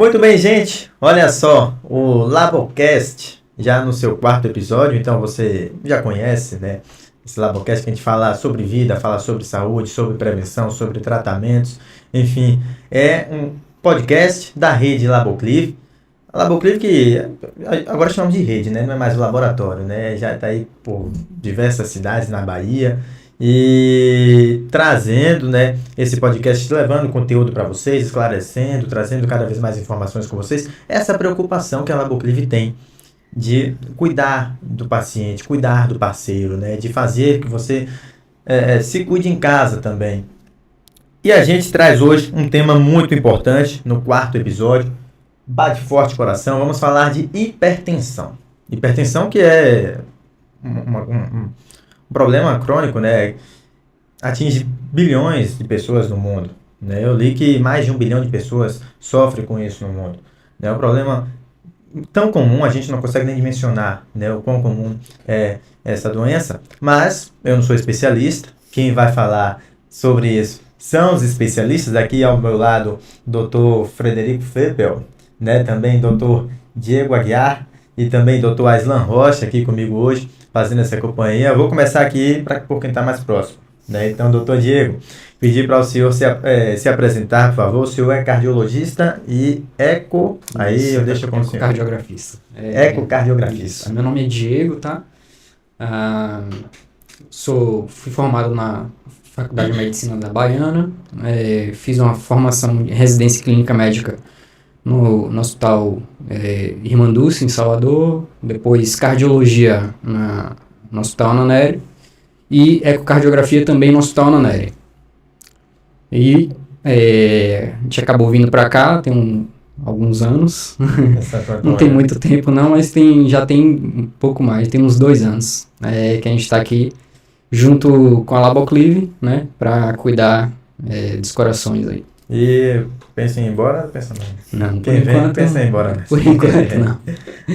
Muito bem, gente. Olha só, o Labocast já no seu 4º episódio, então você já conhece, né? Esse Labocast que a gente fala sobre vida, fala sobre saúde, sobre prevenção, sobre tratamentos, enfim, é um podcast da rede Laboclive. A Laboclive que agora chamamos de rede, né? Não é mais o laboratório, né? Já está aí por diversas cidades na Bahia e trazendo, né, esse podcast, levando conteúdo para vocês, esclarecendo, trazendo cada vez mais informações com vocês. Essa preocupação que a Laboclive tem de cuidar do paciente, cuidar do parceiro, né? De fazer que você se cuide em casa também. E a gente traz hoje um tema muito importante no 4º episódio. Bate forte o coração, vamos falar de hipertensão. Hipertensão que é um problema crônico, né? Atinge bilhões de pessoas no mundo, né? Eu li que mais de 1 bilhão de pessoas sofrem com isso no mundo. É um problema tão comum, a gente não consegue nem dimensionar, né, o quão comum é essa doença, mas eu não sou especialista. Quem vai falar sobre isso são os especialistas. Aqui ao meu lado, Dr. Frederico Feppel, né, também Dr. Diego Aguiar e também Dr. Aislan Rocha aqui comigo hoje, fazendo essa companhia. Eu vou começar aqui por quem está mais próximo, né? Então, Dr. Diego, pedir para o senhor se apresentar, por favor. O senhor é cardiologista e aí eu deixo com o senhor. Ecocardiografista. Ecocardiografista. Meu nome é Diego, tá? Fui formado na Faculdade de Medicina da Baiana, fiz uma formação em residência clínica médica no Hospital Irmã Dulce, em Salvador, depois cardiologia no Hospital Ana Nery e ecocardiografia também no Hospital Ana Nery. E a gente acabou vindo para cá, tem alguns anos, não tem muito tempo não, mas já tem um pouco mais, tem uns 2 anos que a gente está aqui junto com a Laboclive, né, para cuidar dos corações aí. E pensa em ir embora? Pensa não. Não, Quem vem pensa em ir embora. Por enquanto não.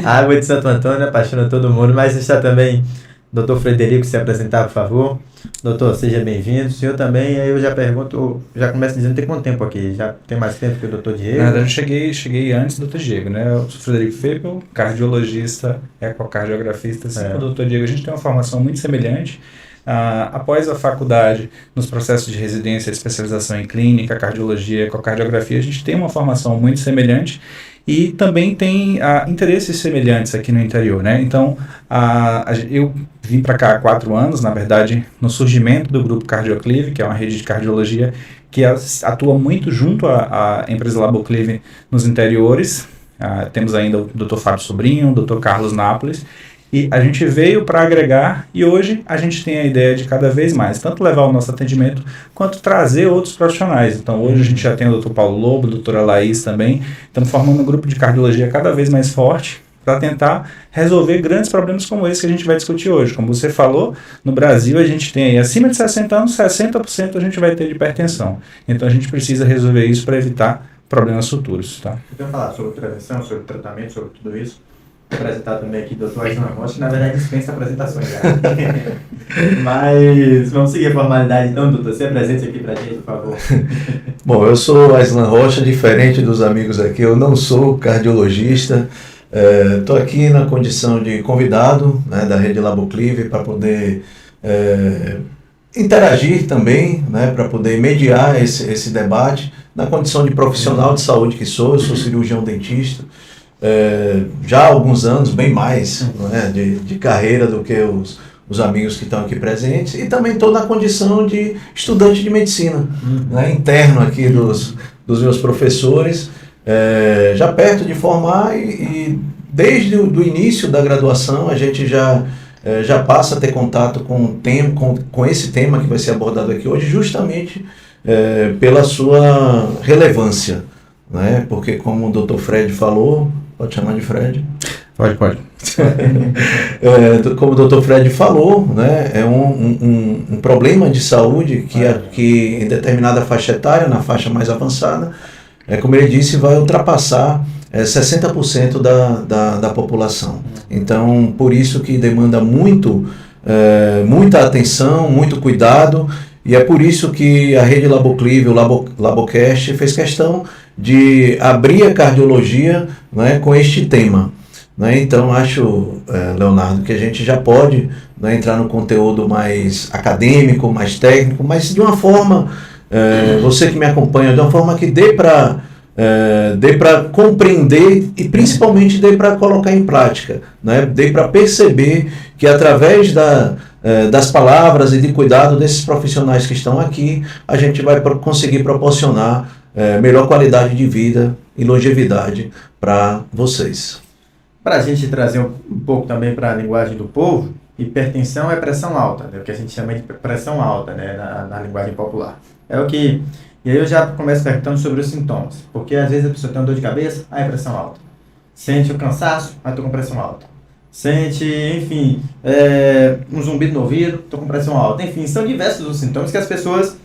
A água de Santo Antônio apaixona todo mundo, mas está também Dr. Frederico, se apresentar, por favor. Doutor, seja bem-vindo. O senhor também, aí eu já pergunto, já começo dizendo, tem quanto tempo aqui? Já tem mais tempo que o Dr. Diego? Na verdade, eu cheguei antes do Dr. Diego, né? Eu sou Frederico Feppel, cardiologista, ecocardiografista, assim como o Dr. Diego. A gente tem uma formação muito semelhante. Após a faculdade, nos processos de residência e especialização em clínica, cardiologia, ecocardiografia, a gente tem uma formação muito semelhante e também tem interesses semelhantes aqui no interior, né? Então, eu vim para cá há 4 anos, na verdade, no surgimento do grupo Cardioclive, que é uma rede de cardiologia que atua muito junto à empresa Laboclive nos interiores. Temos ainda o Dr. Fábio Sobrinho, o Dr. Carlos Nápoles, e a gente veio para agregar e hoje a gente tem a ideia de cada vez mais, tanto levar o nosso atendimento, quanto trazer outros profissionais. Então hoje a gente já tem o Dr. Paulo Lobo, a doutora Laís também, estamos formando um grupo de cardiologia cada vez mais forte para tentar resolver grandes problemas como esse que a gente vai discutir hoje. Como você falou, no Brasil a gente tem aí, acima de 60 anos, 60% a gente vai ter de hipertensão. Então a gente precisa resolver isso para evitar problemas futuros. Tá? Eu quero falar sobre prevenção, sobre tratamento, sobre tudo isso. Apresentar também aqui o Dr. Aislan Rocha, que na verdade dispensa apresentações já. Mas vamos seguir a formalidade então, doutor. Se apresente aqui pra gente, por favor. Bom, eu sou Aislan Rocha, diferente dos amigos aqui, eu não sou cardiologista. Estou aqui na condição de convidado, né, da rede Laboclive para poder interagir também, né, para poder mediar esse debate na condição de profissional de saúde que sou. Eu sou cirurgião dentista. Já há alguns anos, bem mais, né, de carreira do que os amigos que estão aqui presentes, e também estou na condição de estudante de medicina, né, interno aqui dos meus professores, já perto de formar e desde o início da graduação a gente já passa a ter contato com esse tema que vai ser abordado aqui hoje, justamente pela sua relevância, né, porque como o Dr. Fred falou, pode chamar de Fred? Pode. Como o Dr. Fred falou, né, é um problema de saúde que em determinada faixa etária, na faixa mais avançada, como ele disse, vai ultrapassar 60% da população. Então, por isso que demanda muita atenção, muito cuidado E é por isso que a Rede Laboclive, o Labocast, fez questão de abrir a cardiologia, né, com este tema. Né? Então, acho, Leonardo, que a gente já pode, né, entrar no conteúdo mais acadêmico, mais técnico, mas de uma forma, você que me acompanha, de uma forma que dê para compreender e principalmente dê para colocar em prática, né? Dê para perceber que através das palavras e de cuidado desses profissionais que estão aqui, a gente vai conseguir proporcionar melhor qualidade de vida e longevidade para vocês. Para a gente trazer um pouco também para a linguagem do povo, hipertensão é pressão alta, né? O que a gente chama de pressão alta, né? na linguagem popular. E aí eu já começo perguntando sobre os sintomas, porque às vezes a pessoa tem uma dor de cabeça, aí é pressão alta. Sente o cansaço, aí estou com pressão alta. Sente, enfim, um zumbido no ouvido, estou com pressão alta. Enfim, são diversos os sintomas que as pessoas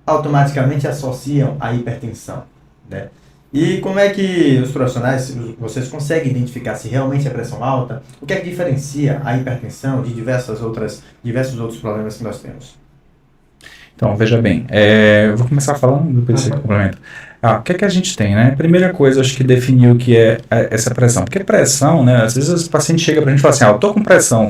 automaticamente associam à hipertensão, né? E como é que os profissionais, vocês conseguem identificar se realmente é pressão alta? O que é que diferencia a hipertensão de diversos outros problemas que nós temos? Então, veja bem, eu vou começar falando, depois você complementa. O que é que a gente tem, né? Primeira coisa, acho que definir o que é essa pressão. Porque pressão, né? Às vezes o paciente chega pra gente e fala assim, eu tô com pressão,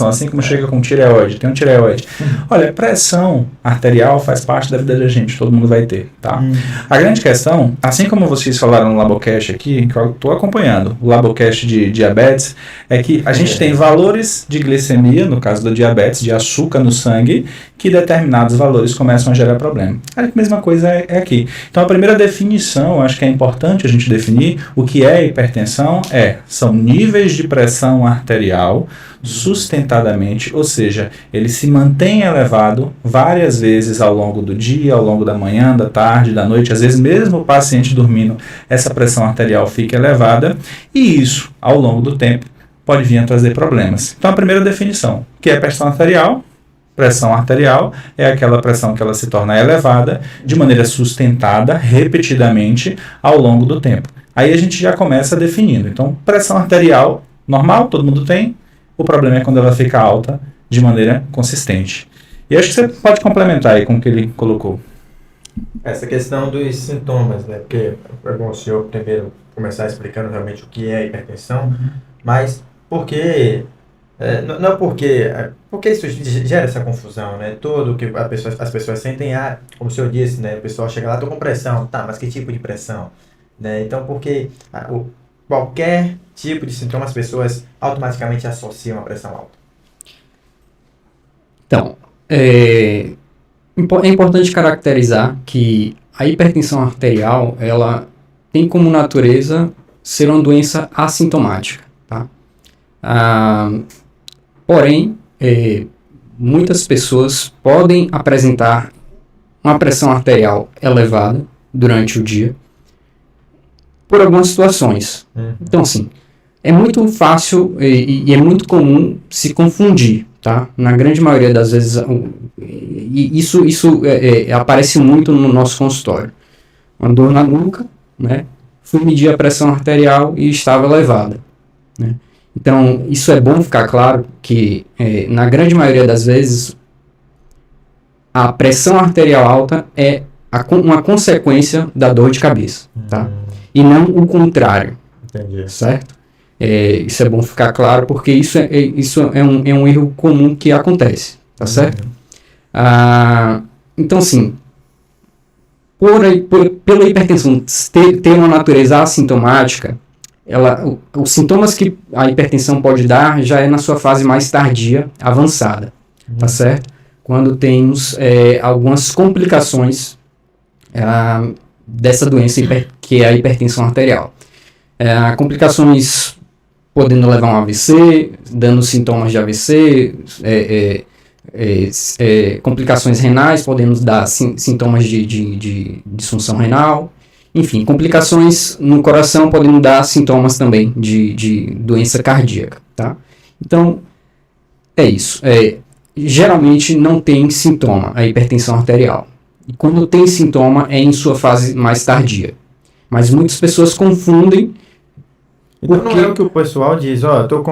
assim como chega com tireoide, tem um tireoide. Olha, pressão arterial faz parte da vida da gente, todo mundo vai ter, tá? A grande questão, assim como vocês falaram no Labocast aqui, que eu tô acompanhando, o Labocast de diabetes, é que a gente tem valores de glicemia, no caso do diabetes, de açúcar no sangue, que determinados valores começam a gerar problema. A mesma coisa é aqui. Então, a primeira definição, acho que é importante a gente definir o que é hipertensão, são níveis de pressão arterial sustentadamente, ou seja, ele se mantém elevado várias vezes ao longo do dia, ao longo da manhã, da tarde, da noite, às vezes mesmo o paciente dormindo, essa pressão arterial fica elevada, e isso, ao longo do tempo, pode vir a trazer problemas. Então, a primeira definição, que é pressão arterial? Pressão arterial é aquela pressão que ela se torna elevada de maneira sustentada, repetidamente, ao longo do tempo. Aí a gente já começa definindo. Então, pressão arterial normal, todo mundo tem. O problema é quando ela fica alta de maneira consistente. E acho que você pode complementar aí com o que ele colocou. Essa questão dos sintomas, né? Porque é bom o senhor primeiro começar explicando realmente o que é hipertensão, mas por que... Não porque isso gera essa confusão, né? Tudo que as pessoas sentem, como o senhor disse, né? O pessoal chega lá, tô com pressão, tá, mas que tipo de pressão? Né? Então, porque qualquer tipo de sintoma as pessoas automaticamente associam a pressão alta? Então, é importante caracterizar que a hipertensão arterial, ela tem como natureza ser uma doença assintomática, tá? Porém, muitas pessoas podem apresentar uma pressão arterial elevada durante o dia por algumas situações. Então, assim, é muito fácil e é muito comum se confundir, tá? Na grande maioria das vezes, isso aparece muito no nosso consultório. Uma dor na nuca, né? Fui medir a pressão arterial e estava elevada, né? Então, isso é bom ficar claro que, na grande maioria das vezes, a pressão arterial alta é uma consequência da dor de cabeça, tá? E não o contrário. Entendi. Certo? Isso é bom ficar claro, porque isso é um erro comum que acontece, tá certo? Então, assim, pela hipertensão ter uma natureza assintomática, os sintomas que a hipertensão pode dar já é na sua fase mais tardia, avançada, tá certo? Quando temos algumas complicações dessa doença que é a hipertensão arterial. Complicações podendo levar a um AVC, dando sintomas de AVC, complicações renais podendo dar sintomas de disfunção renal. Enfim, complicações no coração podem dar sintomas também de doença cardíaca, tá? Então, é isso. Geralmente não tem sintoma a hipertensão arterial. E quando tem sintoma é em sua fase mais tardia. Mas muitas pessoas confundem. Então não é o que o pessoal diz, estou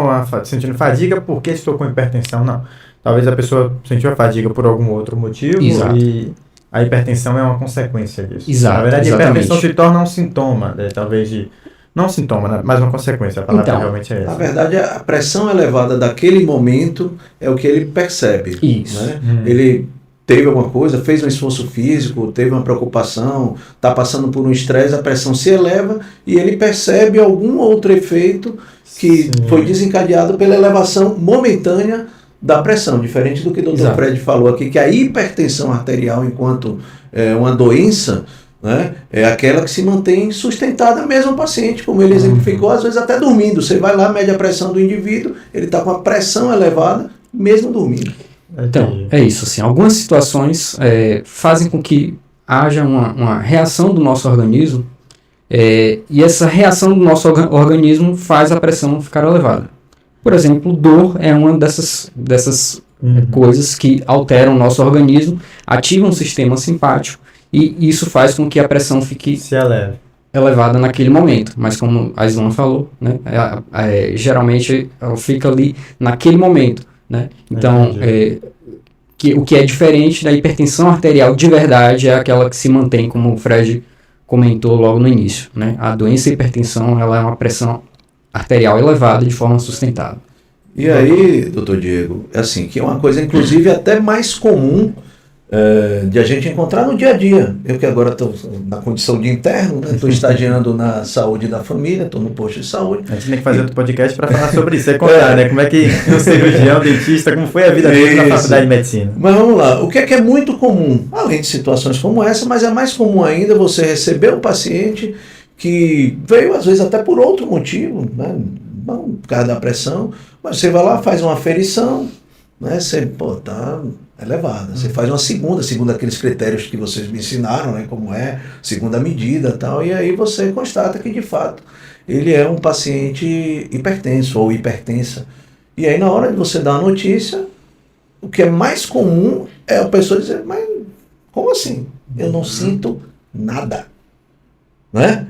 sentindo fadiga porque estou com hipertensão, não. talvez a pessoa sentiu a fadiga por algum outro motivo. Exato. E a hipertensão é uma consequência disso. Exato, Na verdade, exatamente. a hipertensão se torna um sintoma, né, talvez de... Não um sintoma, né, mas uma consequência. A palavra Então, realmente é Na essa. verdade, a pressão elevada daquele momento é o que ele percebe. Isso. Né? Ele teve alguma coisa, fez um esforço físico, teve uma preocupação, está passando por um estresse, a pressão se eleva e ele percebe algum outro efeito que Sim. foi desencadeado pela elevação momentânea da pressão, diferente do que o Dr. Exato. Fred falou aqui, que a hipertensão arterial, enquanto uma doença, né, é aquela que se mantém sustentada mesmo o paciente, como ele exemplificou, às vezes até dormindo. Você vai lá, mede a pressão do indivíduo, ele está com a pressão elevada, mesmo dormindo. Então, é isso. Assim, algumas situações fazem com que haja uma reação do nosso organismo e essa reação do nosso organismo faz a pressão ficar elevada. Por exemplo, dor é uma dessas coisas que alteram o nosso organismo, ativam o sistema simpático e isso faz com que a pressão fique Se eleva. elevada naquele momento. Mas como a Islã falou, né, geralmente ela fica ali naquele momento. Né? Então, o que é diferente da hipertensão arterial de verdade é aquela que se mantém, como o Fred comentou logo no início. Né? A doença hipertensão ela é uma pressão arterial elevada de forma sustentável. E aí, doutor Diego, é assim, que é uma coisa, inclusive, até mais comum de a gente encontrar no dia a dia. Eu que agora estou na condição de interno, estou estagiando na saúde da família, estou no posto de saúde. A gente tem que fazer outro podcast para falar sobre isso. É contar, né? Como é que o cirurgião, o dentista, como foi a vida dele na faculdade de medicina. Mas vamos lá, o que é muito comum? Além de situações como essa, mas é mais comum ainda você receber um paciente que veio, às vezes, até por outro motivo, né? Não por causa da pressão, mas você vai lá, faz uma aferição, né? Você, tá elevada. Você faz uma segundo aqueles critérios que vocês me ensinaram, né? Como segunda medida e tal, e aí você constata que, de fato, ele é um paciente hipertenso ou hipertensa. E aí, na hora de você dar a notícia, o que é mais comum é a pessoa dizer, mas como assim? Eu não sinto nada, né?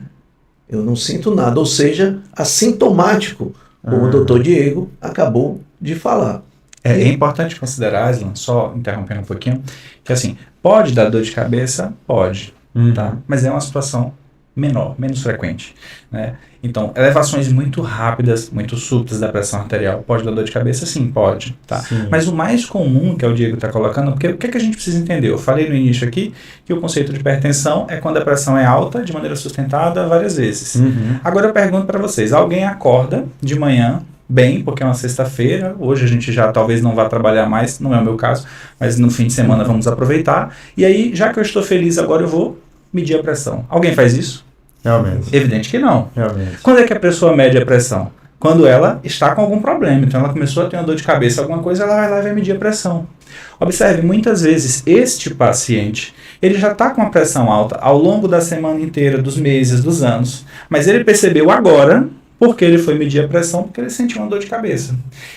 Eu não sinto nada, ou seja, assintomático, como o doutor Diego acabou de falar. É importante considerar, Aslan, só interrompendo um pouquinho, que assim, pode dar dor de cabeça? Pode, tá? Mas é uma situação menor, menos frequente, né? Então, elevações muito rápidas, muito súbitas da pressão arterial, pode dar dor de cabeça? Sim, pode, tá? Sim. Mas o mais comum que o Diego está colocando, porque o que é que a gente precisa entender? Eu falei no início aqui que o conceito de hipertensão é quando a pressão é alta, de maneira sustentada, várias vezes. Agora eu pergunto para vocês, alguém acorda de manhã, bem, porque é uma sexta-feira, hoje a gente já talvez não vá trabalhar mais, não é o meu caso, mas no fim de semana vamos aproveitar, e aí, já que eu estou feliz agora, eu vou medir a pressão. Alguém faz isso? Realmente. Evidente que não. Realmente. Quando é que a pessoa mede a pressão? Quando ela está com algum problema. Então ela começou a ter uma dor de cabeça, alguma coisa, ela vai lá e vai medir a pressão. Observe, muitas vezes este paciente, ele já está com a pressão alta ao longo da semana inteira, dos meses, dos anos, mas ele percebeu agora, porque ele foi medir a pressão, porque ele sentiu uma dor de cabeça.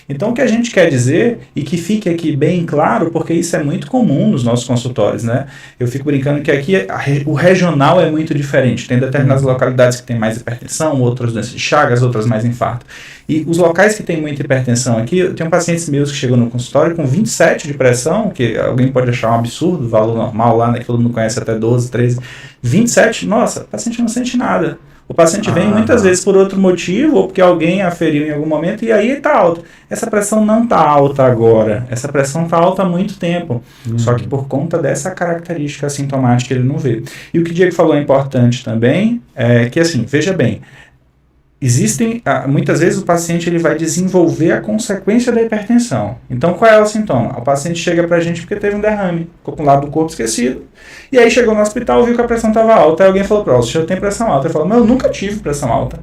Então, o que a gente quer dizer, e que fique aqui bem claro, porque isso é muito comum nos nossos consultórios, né? Eu fico brincando que aqui o regional é muito diferente. Tem determinadas localidades que tem mais hipertensão, outras doenças de Chagas, outras mais infarto. E os locais que tem muita hipertensão aqui, eu tenho pacientes meus que chegam no consultório com 27 de pressão, que alguém pode achar um absurdo, valor normal lá, né, que todo mundo conhece até 12, 13. 27, nossa, o paciente não sente nada. O paciente vem muitas vezes por outro motivo, ou porque alguém aferiu em algum momento, e aí está alto. Essa pressão não está alta agora, essa pressão está alta há muito tempo, só que por conta dessa característica assintomática ele não vê. E o que o Diego falou é importante também, é que assim, veja bem, existem, muitas vezes o paciente ele vai desenvolver a consequência da hipertensão. Então, qual é o sintoma? O paciente chega pra gente porque teve um derrame, ficou com o lado do corpo esquecido, e aí chegou no hospital, viu que a pressão estava alta, aí alguém falou para ele, você já tem pressão alta. Ele falou, mas eu nunca tive pressão alta.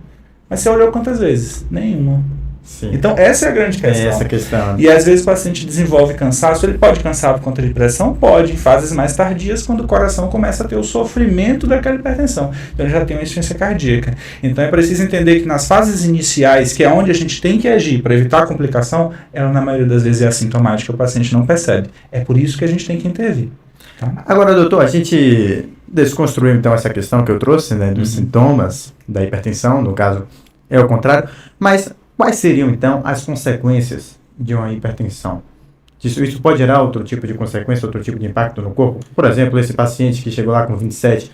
Mas você olhou quantas vezes? Nenhuma. Sim. Então, essa é a grande questão. É essa questão. E às vezes o paciente desenvolve cansaço, ele pode cansar por conta de pressão? Pode, em fases mais tardias, quando o coração começa a ter o sofrimento daquela hipertensão. Então ele já tem uma insuficiência cardíaca. Então é preciso entender que nas fases iniciais, que é onde a gente tem que agir para evitar a complicação, ela na maioria das vezes é assintomática, o paciente não percebe. É por isso que a gente tem que intervir. Tá? Agora, doutor, a gente desconstruiu então essa questão que eu trouxe, né, dos sintomas da hipertensão, no caso é o contrário, mas quais seriam então as consequências de uma hipertensão? Isso pode gerar outro tipo de consequência, outro tipo de impacto no corpo? Por exemplo, esse paciente que chegou lá com 27,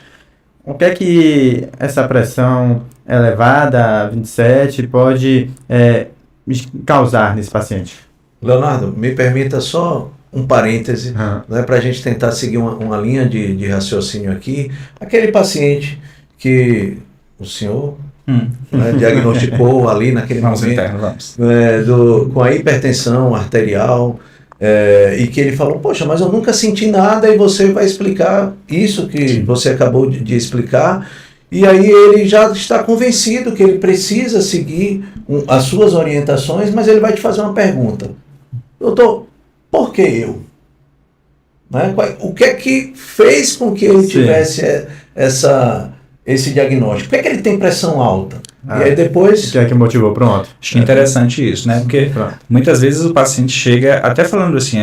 o que é que essa pressão elevada, 27, pode causar nesse paciente? Leonardo, me permita só um parêntese, né, para a gente tentar seguir uma linha de raciocínio aqui. Aquele paciente que o senhor diagnosticou ali naquele momento com a hipertensão arterial, e que ele falou, poxa, mas eu nunca senti nada, e você vai explicar isso que você acabou de explicar, e aí ele já está convencido que ele precisa seguir as suas orientações, mas ele vai te fazer uma pergunta. Doutor, por que eu? Né? O que é que fez com que ele tivesse esse diagnóstico? Por que ele tem pressão alta? E aí depois... O que é que motivou? Pronto. Acho interessante isso, né? Porque muitas vezes o paciente chega, até falando assim,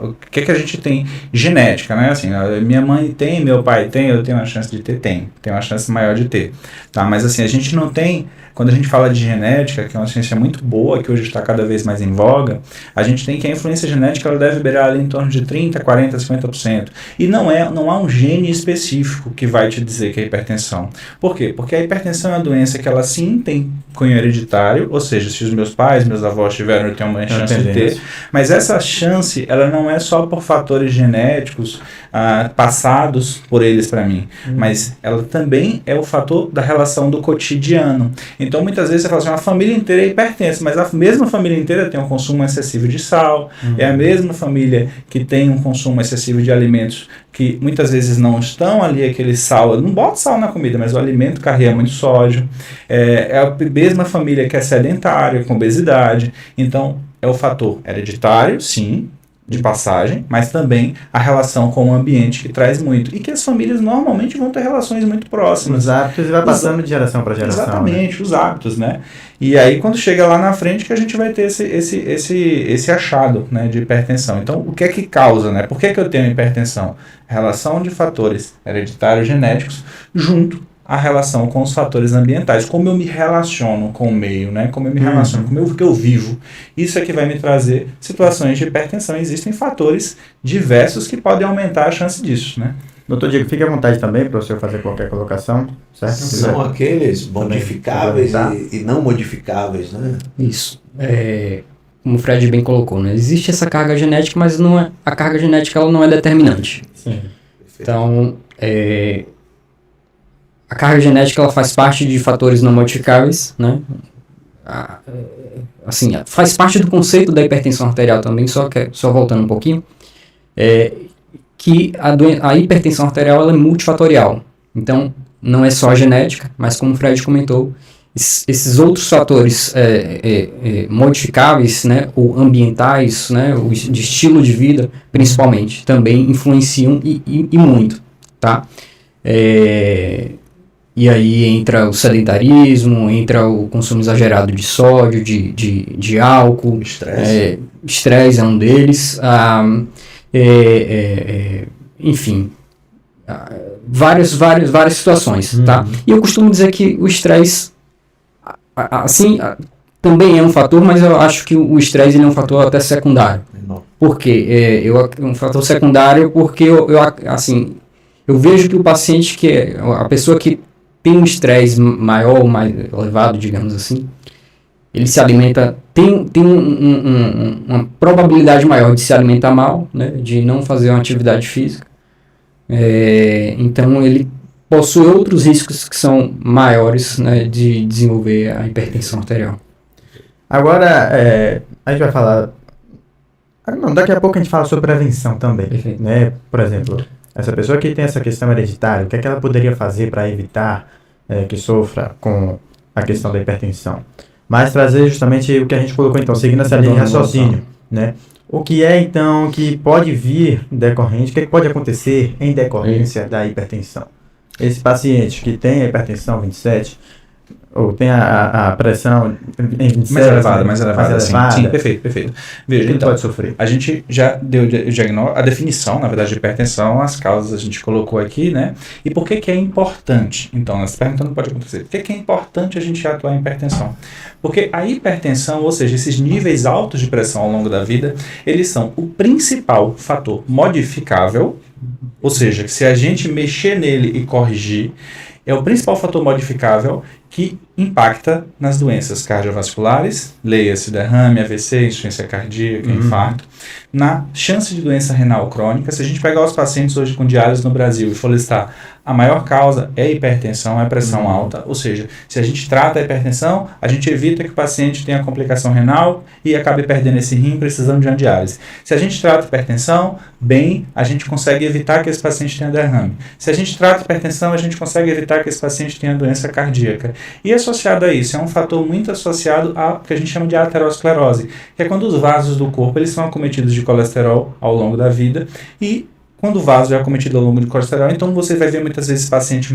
o que é que a gente tem genética, né? Assim, minha mãe tem, meu pai tem, eu tenho uma chance de ter? Tem uma chance maior de ter. Tá? Mas assim, a gente não tem... Quando a gente fala de genética, que é uma ciência muito boa, que hoje está cada vez mais em voga, a gente tem que a influência genética ela deve beirar ali em torno de 30%, 40%, 50%. E não há um gene específico que vai te dizer que é hipertensão. Por quê? Porque a hipertensão é uma doença que ela sim tem cunho hereditário, ou seja, se os meus pais, meus avós tiveram, eu tenho uma chance de ter, mas essa chance, ela não é só por fatores genéticos passados por eles para mim, mas ela também é o fator da relação do cotidiano. Então, muitas vezes você fala assim, a família inteira é hipertensa, mas a mesma família inteira tem um consumo excessivo de sal, é a mesma família que tem um consumo excessivo de alimentos que muitas vezes não estão ali aquele sal, eu não boto sal na comida, mas o alimento carrega muito sódio, é a mesma família que é sedentária, com obesidade, então é o fator hereditário, sim, de passagem, mas também a relação com o ambiente que traz muito. E que as famílias normalmente vão ter relações muito próximas. Os hábitos e vai passando de geração para geração. Exatamente, né? Os hábitos, né? E aí quando chega lá na frente que a gente vai ter esse achado, né, de hipertensão. Então, o que é que causa, né? Por que eu tenho hipertensão? Relação de fatores hereditários genéticos junto a relação com os fatores ambientais, como eu me relaciono com o meio, né? Como eu me relaciono, como eu vivo. Isso é que vai me trazer situações de hipertensão. Existem fatores diversos que podem aumentar a chance disso, né? Doutor Diego, fique à vontade também para o senhor fazer qualquer colocação, certo? São aqueles modificáveis e não modificáveis, né? Isso. Como o Fred bem colocou, né? Existe essa carga genética, mas a carga genética ela não é determinante. Sim. Então, a carga genética ela faz parte de fatores não modificáveis, né? Assim, faz parte do conceito da hipertensão arterial também, só voltando um pouquinho, que a hipertensão arterial ela é multifatorial. Então, não é só a genética, mas como o Fred comentou, esses outros fatores modificáveis, né, ou ambientais, né, de estilo de vida, principalmente, também influenciam e muito, tá? E aí entra o sedentarismo, entra o consumo exagerado de sódio, de álcool, estresse é um deles, enfim, várias situações, tá? E eu costumo dizer que o estresse, assim, também é um fator, mas eu acho que o estresse é um fator até secundário. Por quê? É um fator secundário porque eu vejo que o paciente, a pessoa que tem um estresse maior ou mais elevado, digamos assim, ele se alimenta, tem uma probabilidade maior de se alimentar mal, né, de não fazer uma atividade física. Então ele possui outros riscos que são maiores, né, de desenvolver a hipertensão arterial. Agora, a gente vai falar... daqui a pouco a gente fala sobre prevenção também, né? Por exemplo, essa pessoa que tem essa questão hereditária, o que é que ela poderia fazer para evitar que sofra com a questão da hipertensão? Mas trazer justamente o que a gente colocou, então, seguindo essa linha de raciocínio, né? O que é, então, que pode vir decorrente, o que pode acontecer em decorrência da hipertensão? Esse paciente que tem a hipertensão 27, Ou tem a pressão mais elevada, sim, perfeito. Veja, Quem então, pode sofrer? a gente já deu o diagnóstico, a definição, na verdade, de hipertensão, as causas a gente colocou aqui, né? E por que é importante? Então, essa pergunta não pode acontecer. Por que é importante a gente atuar em hipertensão? Porque a hipertensão, ou seja, esses níveis altos de pressão ao longo da vida, eles são o principal fator modificável, ou seja, se a gente mexer nele e corrigir, é o principal fator modificável que impacta nas doenças cardiovasculares, leia-se derrame, AVC, insuficiência cardíaca, infarto, na chance de doença renal crônica. Se a gente pegar os pacientes hoje com diálise no Brasil e for listar, a maior causa é hipertensão, é pressão alta, ou seja, se a gente trata a hipertensão, a gente evita que o paciente tenha complicação renal e acabe perdendo esse rim precisando de uma diálise. Se a gente trata a hipertensão, bem, a gente consegue evitar que esse paciente tenha derrame. Se a gente trata a hipertensão, a gente consegue evitar que esse paciente tenha doença cardíaca. E associado a isso, é um fator muito associado ao que a gente chama de aterosclerose, que é quando os vasos do corpo eles são acometidos de colesterol ao longo da vida e quando o vaso é acometido ao longo de colesterol, então você vai ver muitas vezes paciente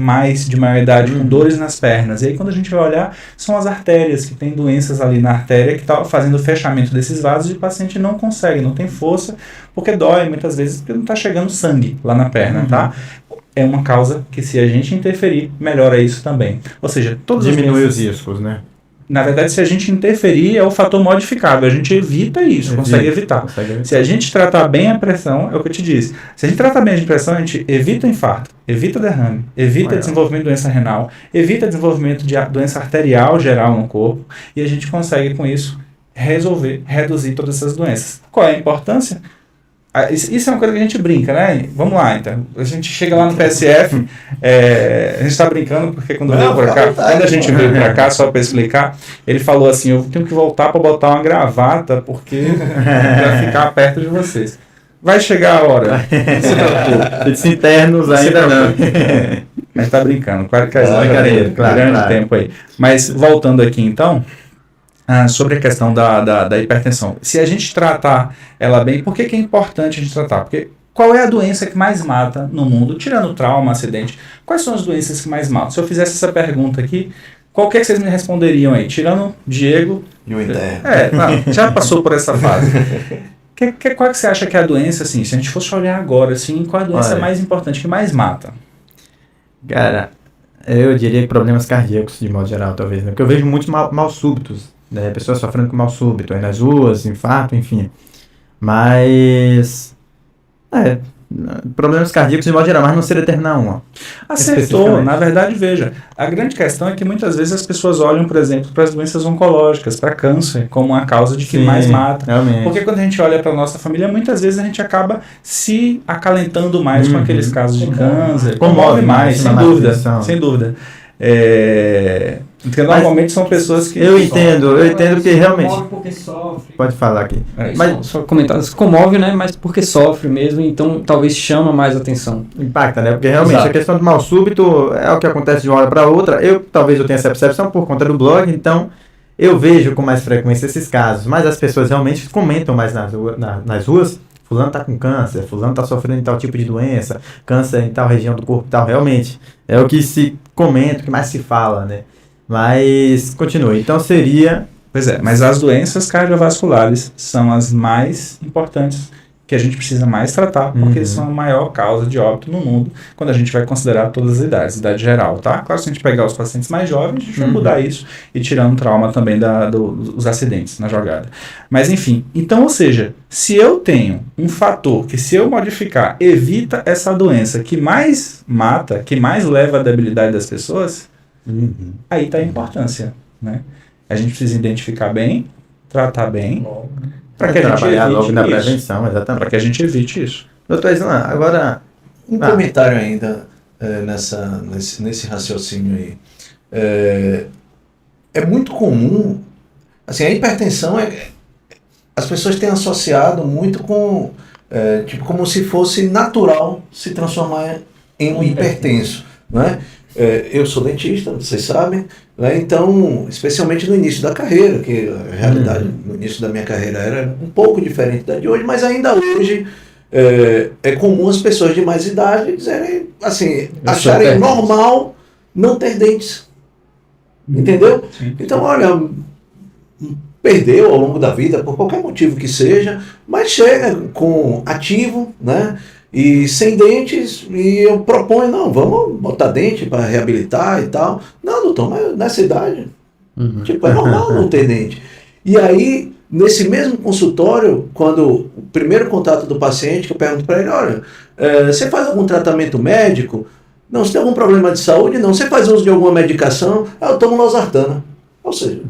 de maior idade com dores nas pernas. E aí quando a gente vai olhar, são as artérias, que tem doenças ali na artéria que estão fazendo o fechamento desses vasos e o paciente não consegue, não tem força, porque dói muitas vezes, porque não está chegando sangue lá na perna, tá? É uma causa que se a gente interferir, melhora isso também. Ou seja, diminui os riscos, né? Na verdade, se a gente interferir, é o fator modificável. A gente evita isso, consegue evitar. Se a gente tratar bem a pressão, é o que eu te disse. Se a gente tratar bem a pressão, a gente evita o infarto, evita derrame, evita desenvolvimento de doença renal, evita desenvolvimento de doença arterial geral no corpo, e a gente consegue, com isso, reduzir todas essas doenças. Qual é a importância? Isso é uma coisa que a gente brinca, né? Vamos lá, então. A gente chega lá no PSF, a gente está brincando porque quando a gente veio para cá, só para explicar, ele falou assim, eu tenho que voltar para botar uma gravata porque para ficar perto de vocês. Vai chegar a hora. Esses internos ainda não. A gente está brincando, claro que grande tempo aí. Mas voltando aqui então, sobre a questão da hipertensão. Se a gente tratar ela bem, por que é importante a gente tratar? Porque qual é a doença que mais mata no mundo? Tirando trauma, acidente, quais são as doenças que mais matam? Se eu fizesse essa pergunta aqui, qual que vocês me responderiam aí? Tirando Diego... E o interno. Já passou por essa fase. Qual que você acha que é a doença, assim, se a gente fosse olhar agora, assim, qual a doença mais importante, que mais mata? Cara, eu diria que problemas cardíacos, de modo geral, talvez, né? Porque eu vejo muitos mal súbitos, né? Pessoas sofrendo com mal súbito, aí nas ruas, infarto, enfim. Mas... problemas cardíacos de modo geral, mas não se determinar uma. Acertou. Na verdade, veja, a grande questão é que muitas vezes as pessoas olham, por exemplo, para as doenças oncológicas, para câncer, como a causa de que mais mata. Realmente. Porque quando a gente olha para a nossa família, muitas vezes a gente acaba se acalentando mais com aqueles casos de câncer. Comove mais, sem dúvida. Porque normalmente são pessoas que... Eu entendo que realmente... Comove porque sofre. Pode falar aqui. Mas só comentar, se comove, né? Mas porque sofre mesmo, então talvez chama mais atenção. Impacta, né? Porque realmente a questão do mal súbito é o que acontece de uma hora para outra. Talvez eu tenha essa percepção por conta do blog, então eu vejo com mais frequência esses casos. Mas as pessoas realmente comentam mais nas ruas. Fulano tá com câncer, fulano tá sofrendo de tal tipo de doença, câncer em tal região do corpo e tal. Realmente, é o que se comenta, o que mais se fala, né? Mas, continue. Então, seria... Pois é, mas as doenças cardiovasculares são as mais importantes, que a gente precisa mais tratar, porque são a maior causa de óbito no mundo, quando a gente vai considerar todas as idades, idade geral, tá? Claro, se a gente pegar os pacientes mais jovens, a gente vai mudar isso e tirando trauma também dos acidentes na jogada. Mas, enfim, então, ou seja, se eu tenho um fator que, se eu modificar, evita essa doença que mais mata, que mais leva à debilidade das pessoas, aí está a importância, né? A gente precisa identificar bem, tratar bem, para que a gente evite logo na prevenção, exatamente. Para que a gente evite isso. Doutor Islan, agora... Um comentário ainda nesse raciocínio aí. É muito comum, assim, a hipertensão as pessoas têm associado muito com, tipo, como se fosse natural se transformar em um hipertenso, né? Eu sou dentista, vocês sabem, né? Então, especialmente no início da carreira, que a realidade no início da minha carreira era um pouco diferente da de hoje, mas ainda hoje é comum as pessoas de mais idade dizerem, assim, acharem normal não ter dentes. Entendeu? Sim. Então, olha, perdeu ao longo da vida, por qualquer motivo que seja, mas chega com ativo, né? E sem dentes, e eu proponho, não, vamos botar dente para reabilitar e tal. Não, doutor, mas nessa idade, tipo, é normal não ter dente. E aí, nesse mesmo consultório, quando o primeiro contato do paciente, que eu pergunto para ele, olha, você faz algum tratamento médico? Não, você tem algum problema de saúde? Não. Você faz uso de alguma medicação? Eu tomo losartana. Ou seja,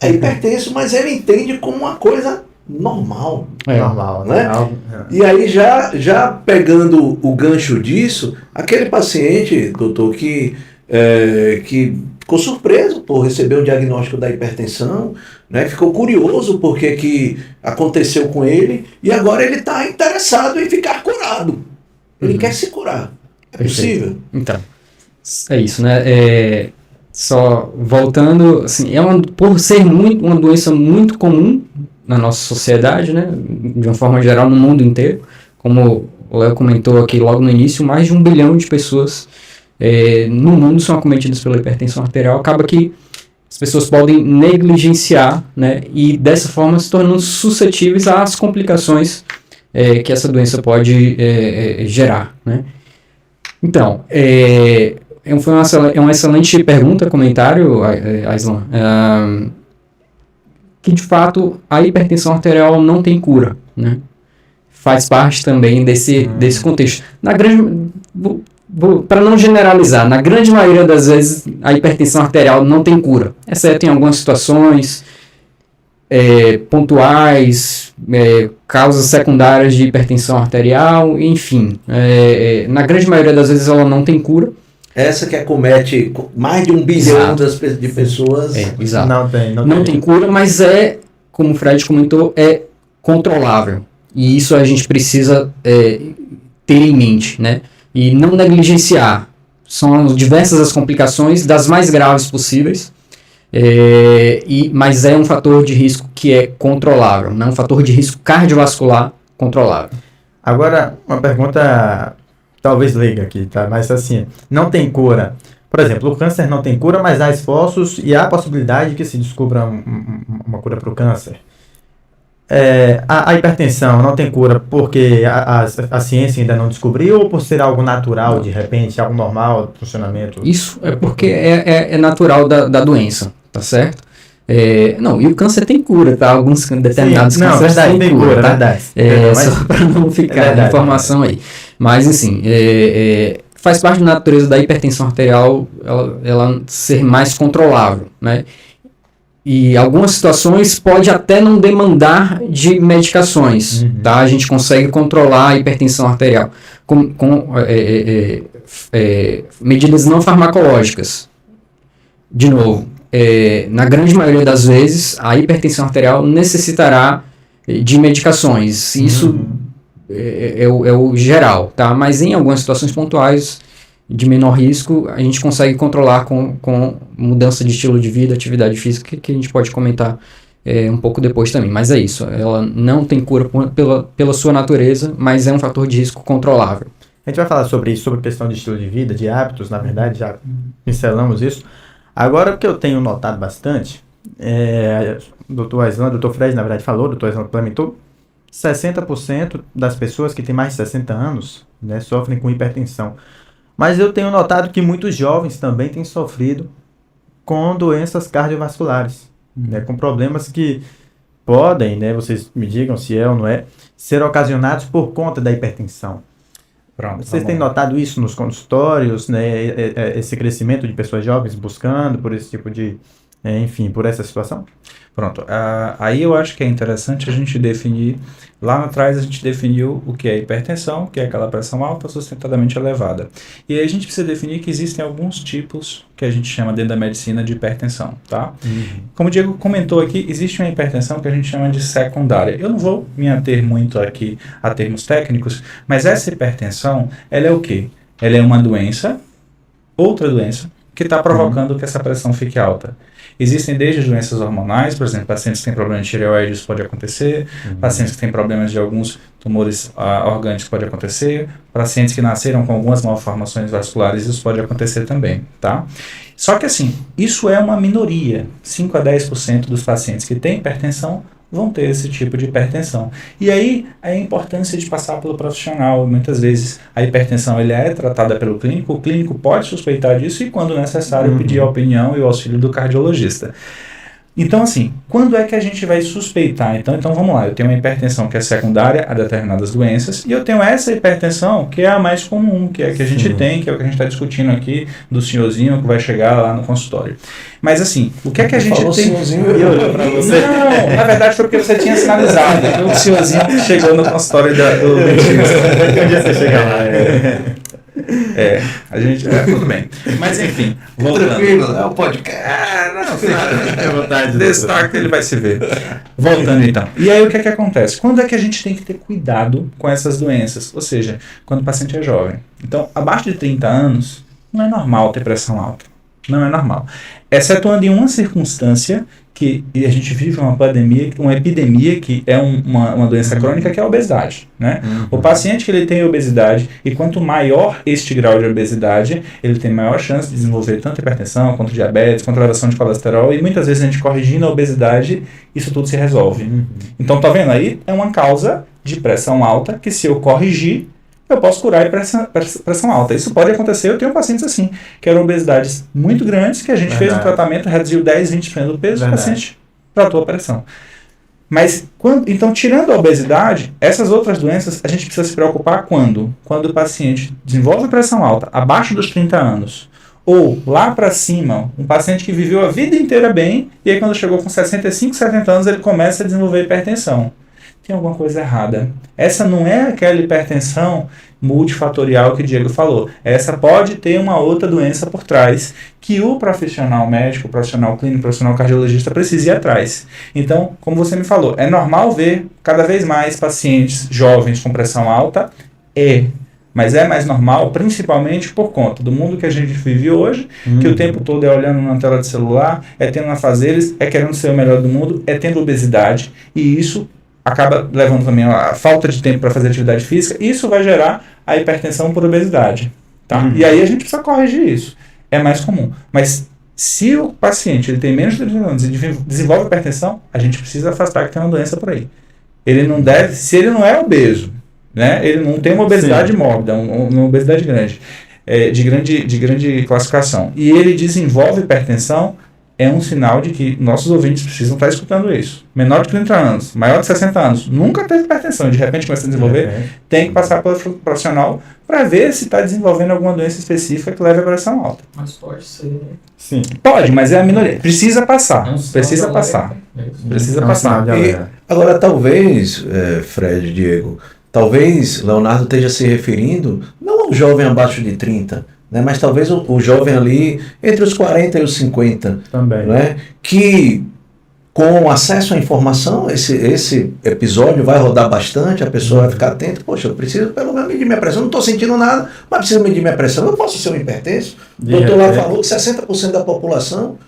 é hipertenso, mas ele entende como uma coisa normal. Normal, né? Algo- E aí, já pegando o gancho disso, aquele paciente, doutor, que ficou surpreso por receber o diagnóstico da hipertensão, né? Ficou curioso porque que aconteceu com ele, e agora ele está interessado em ficar curado. Ele quer se curar. É possível? Então, é isso, né? Só voltando, assim, por ser uma doença muito comum na nossa sociedade, né? De uma forma geral, no mundo inteiro, como o Léo comentou aqui logo no início, mais de 1 bilhão de pessoas no mundo são acometidas pela hipertensão arterial. Acaba que as pessoas podem negligenciar, né? E dessa forma se tornando suscetíveis às complicações que essa doença pode gerar, né? Então, é uma excelente pergunta, comentário, Aislan, que de fato a hipertensão arterial não tem cura, né? Faz parte também desse contexto. Para não generalizar, na grande maioria das vezes a hipertensão arterial não tem cura, exceto em algumas situações pontuais, causas secundárias de hipertensão arterial, enfim. Na grande maioria das vezes ela não tem cura. Essa que acomete mais de 1 bilhão de pessoas. Exato. Não tem cura, mas como o Fred comentou, é controlável. E isso a gente precisa ter em mente, né? E não negligenciar. São diversas as complicações, das mais graves possíveis, mas é um fator de risco que é controlável, não é um fator de risco cardiovascular controlável. Agora, uma pergunta talvez leiga aqui, tá? Mas assim, não tem cura. Por exemplo, o câncer não tem cura, mas há esforços e há a possibilidade de que se descubra uma cura para o câncer. A hipertensão não tem cura porque a ciência ainda não descobriu, ou por ser algo natural, de repente, algo normal do funcionamento? Isso é porque é natural da doença, tá certo? Não, e o câncer tem cura, tá? Alguns determinados cânceres têm cura, tá? Verdade. Só para não ficar a informação aí. Mas, assim, faz parte da natureza da hipertensão arterial ela ser mais controlável, né? E algumas situações pode até não demandar de medicações, tá? A gente consegue controlar a hipertensão arterial com medidas não farmacológicas. De novo, na grande maioria das vezes, a hipertensão arterial necessitará de medicações. Isso é o geral, tá? Mas em algumas situações pontuais de menor risco, a gente consegue controlar com mudança de estilo de vida, atividade física, que a gente pode comentar um pouco depois também. Mas é isso, ela não tem cura pela sua natureza, mas é um fator de risco controlável. A gente vai falar sobre isso, sobre questão de estilo de vida, de hábitos, na verdade, já pincelamos isso. Agora, o que eu tenho notado bastante, o Dr. Aislan, o Dr. Fred, na verdade, falou, o Dr. Aislan complementou, 60% das pessoas que têm mais de 60 anos, né, sofrem com hipertensão. Mas eu tenho notado que muitos jovens também têm sofrido com doenças cardiovasculares, né, com problemas que podem, né, vocês me digam se é ou não é, ser ocasionados por conta da hipertensão. Pronto, Vocês têm notado isso nos consultórios, né, esse crescimento de pessoas jovens buscando por esse tipo de, enfim, por essa situação? Pronto, aí eu acho que é interessante a gente definir, lá atrás a gente definiu o que é hipertensão, que é aquela pressão alta sustentadamente elevada. E aí a gente precisa definir que existem alguns tipos que a gente chama dentro da medicina de hipertensão, tá? Como o Diego comentou aqui, existe uma hipertensão que a gente chama de secundária. Eu não vou me ater muito aqui a termos técnicos, mas essa hipertensão, ela é o quê? Ela é uma doença, outra doença, que está provocando que essa pressão fique alta? Existem desde doenças hormonais, por exemplo, pacientes que têm problemas de tireoide, isso pode acontecer, pacientes que têm problemas de alguns tumores orgânicos, pode acontecer, pacientes que nasceram com algumas malformações vasculares, isso pode acontecer também, tá? Só que assim, isso é uma minoria, 5 a 10% dos pacientes que têm hipertensão vão ter esse tipo de hipertensão. E aí, a importância de passar pelo profissional. Muitas vezes, a hipertensão ele é tratada pelo clínico, o clínico pode suspeitar disso e, quando necessário, pedir a opinião e o auxílio do cardiologista. Então, assim, quando é que a gente vai suspeitar? Então vamos lá, eu tenho uma hipertensão que é secundária a determinadas doenças, e eu tenho essa hipertensão que é a mais comum, que é a que a gente tem, que é o que a gente está discutindo aqui, do senhorzinho que vai chegar lá no consultório. Mas assim, o que é que a gente tem... Senhorzinho, eu olhei pra você. Não, na verdade foi porque você tinha sinalizado, que o senhorzinho chegou no consultório do dentista. Um dia você chega lá, A gente... tudo bem. Mas enfim, voltando. Tranquilo, é o podcast. É vontade. Destaque, ele vai se ver. Voltando então. E aí o que é que acontece? Quando é que a gente tem que ter cuidado com essas doenças? Ou seja, quando o paciente é jovem. Então, abaixo de 30 anos, não é normal ter pressão alta. Não é normal. Excetuando em uma circunstância que a gente vive uma epidemia que é uma doença crônica, que é a obesidade, né? O paciente que ele tem obesidade, e quanto maior este grau de obesidade, ele tem maior chance de desenvolver tanto hipertensão, quanto diabetes, quanto elevação de colesterol, e muitas vezes a gente corrigindo a obesidade, isso tudo se resolve. Então, tá vendo aí? É uma causa de pressão alta, que se eu corrigir, eu posso curar pressão alta. Isso pode acontecer, eu tenho pacientes assim, que eram obesidades muito grandes, que a gente fez um tratamento, reduziu 10, 20% do peso, o paciente tratou a pressão. Mas, então, tirando a obesidade, essas outras doenças, a gente precisa se preocupar quando? Quando o paciente desenvolve pressão alta, abaixo dos 30 anos, ou lá para cima, um paciente que viveu a vida inteira bem, e aí quando chegou com 65, 70 anos, ele começa a desenvolver hipertensão. Tem alguma coisa errada. Essa não é aquela hipertensão multifatorial que o Diego falou. Essa pode ter uma outra doença por trás, que o profissional médico, o profissional clínico, o profissional cardiologista precisa ir atrás. Então, como você me falou, é normal ver cada vez mais pacientes jovens com pressão alta? Mas é mais normal, principalmente por conta do mundo que a gente vive hoje, que o tempo todo é olhando na tela de celular, é tendo afazeres, é querendo ser o melhor do mundo, é tendo obesidade, e isso acaba levando também a falta de tempo para fazer atividade física, e isso vai gerar a hipertensão por obesidade. Tá? E aí a gente precisa corrigir isso. É mais comum. Mas se o paciente ele tem menos de 30 anos e desenvolve hipertensão, a gente precisa afastar que tem uma doença por aí. Ele não deve, se ele não é obeso, né, ele não tem uma obesidade mórbida, uma obesidade grande, de grande classificação, e ele desenvolve hipertensão, é um sinal de que nossos ouvintes precisam estar escutando isso. Menor de 30 anos, maior de 60 anos, nunca teve hipertensão, de repente começa a desenvolver, tem que passar pelo profissional para ver se está desenvolvendo alguma doença específica que leve a pressão alta. Mas pode ser, né? Sim. Pode, mas é a minoria. Precisa passar. Precisa passar. Precisa passar. E agora, talvez, Fred, Diego, talvez Leonardo esteja se referindo não ao jovem abaixo de 30, né, mas talvez o jovem ali entre os 40 e os 50. Também. Né, que com acesso à informação, esse episódio vai rodar bastante, a pessoa vai ficar atenta. Poxa, eu preciso pelo menos medir minha pressão. Não estou sentindo nada, mas preciso medir minha pressão. Eu posso ser um hipertenso. O doutor lá falou que 60% da população,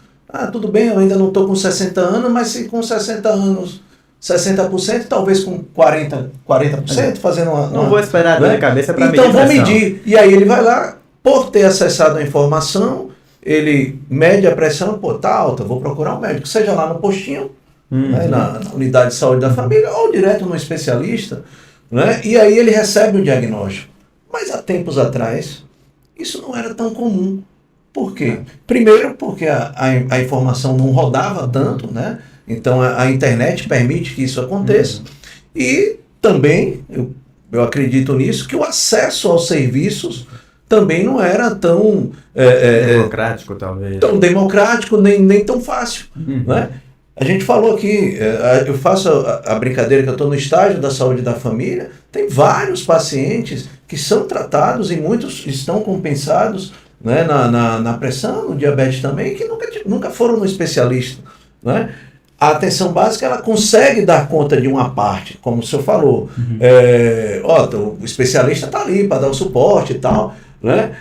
tudo bem, eu ainda não estou com 60 anos, mas se com 60 anos, 60%, talvez com 40% fazendo uma... Não vou esperar a dor de cabeça para medir então vou pressão. medir. E aí ele vai lá, por ter acessado a informação, ele mede a pressão, tá alta, vou procurar um médico, seja lá no postinho, né, na unidade de saúde da família, ou direto no especialista, né, e aí ele recebe o diagnóstico. Mas há tempos atrás, isso não era tão comum. Por quê? Primeiro, porque a informação não rodava tanto, né? Então a internet permite que isso aconteça. E também, eu acredito nisso, que o acesso aos serviços também não era tão democrático, talvez. Tão democrático, nem tão fácil. Né? A gente falou aqui, eu faço a brincadeira que eu estou no estágio da saúde da família, tem vários pacientes que são tratados e muitos estão compensados, né, na pressão, no diabetes também, que nunca foram no especialista. Né? A atenção básica ela consegue dar conta de uma parte, como o senhor falou. O especialista está ali para dar o suporte e tal. Né?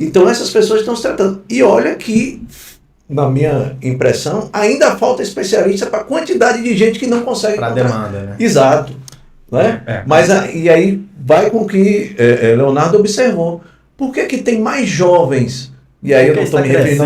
Então essas pessoas estão se tratando. E olha que, na minha impressão, ainda falta especialista para a quantidade de gente que não consegue Para demanda, né? Exato. Né? Mas e aí vai com o que Leonardo observou. Por que tem mais jovens? E aí eu não estou me referindo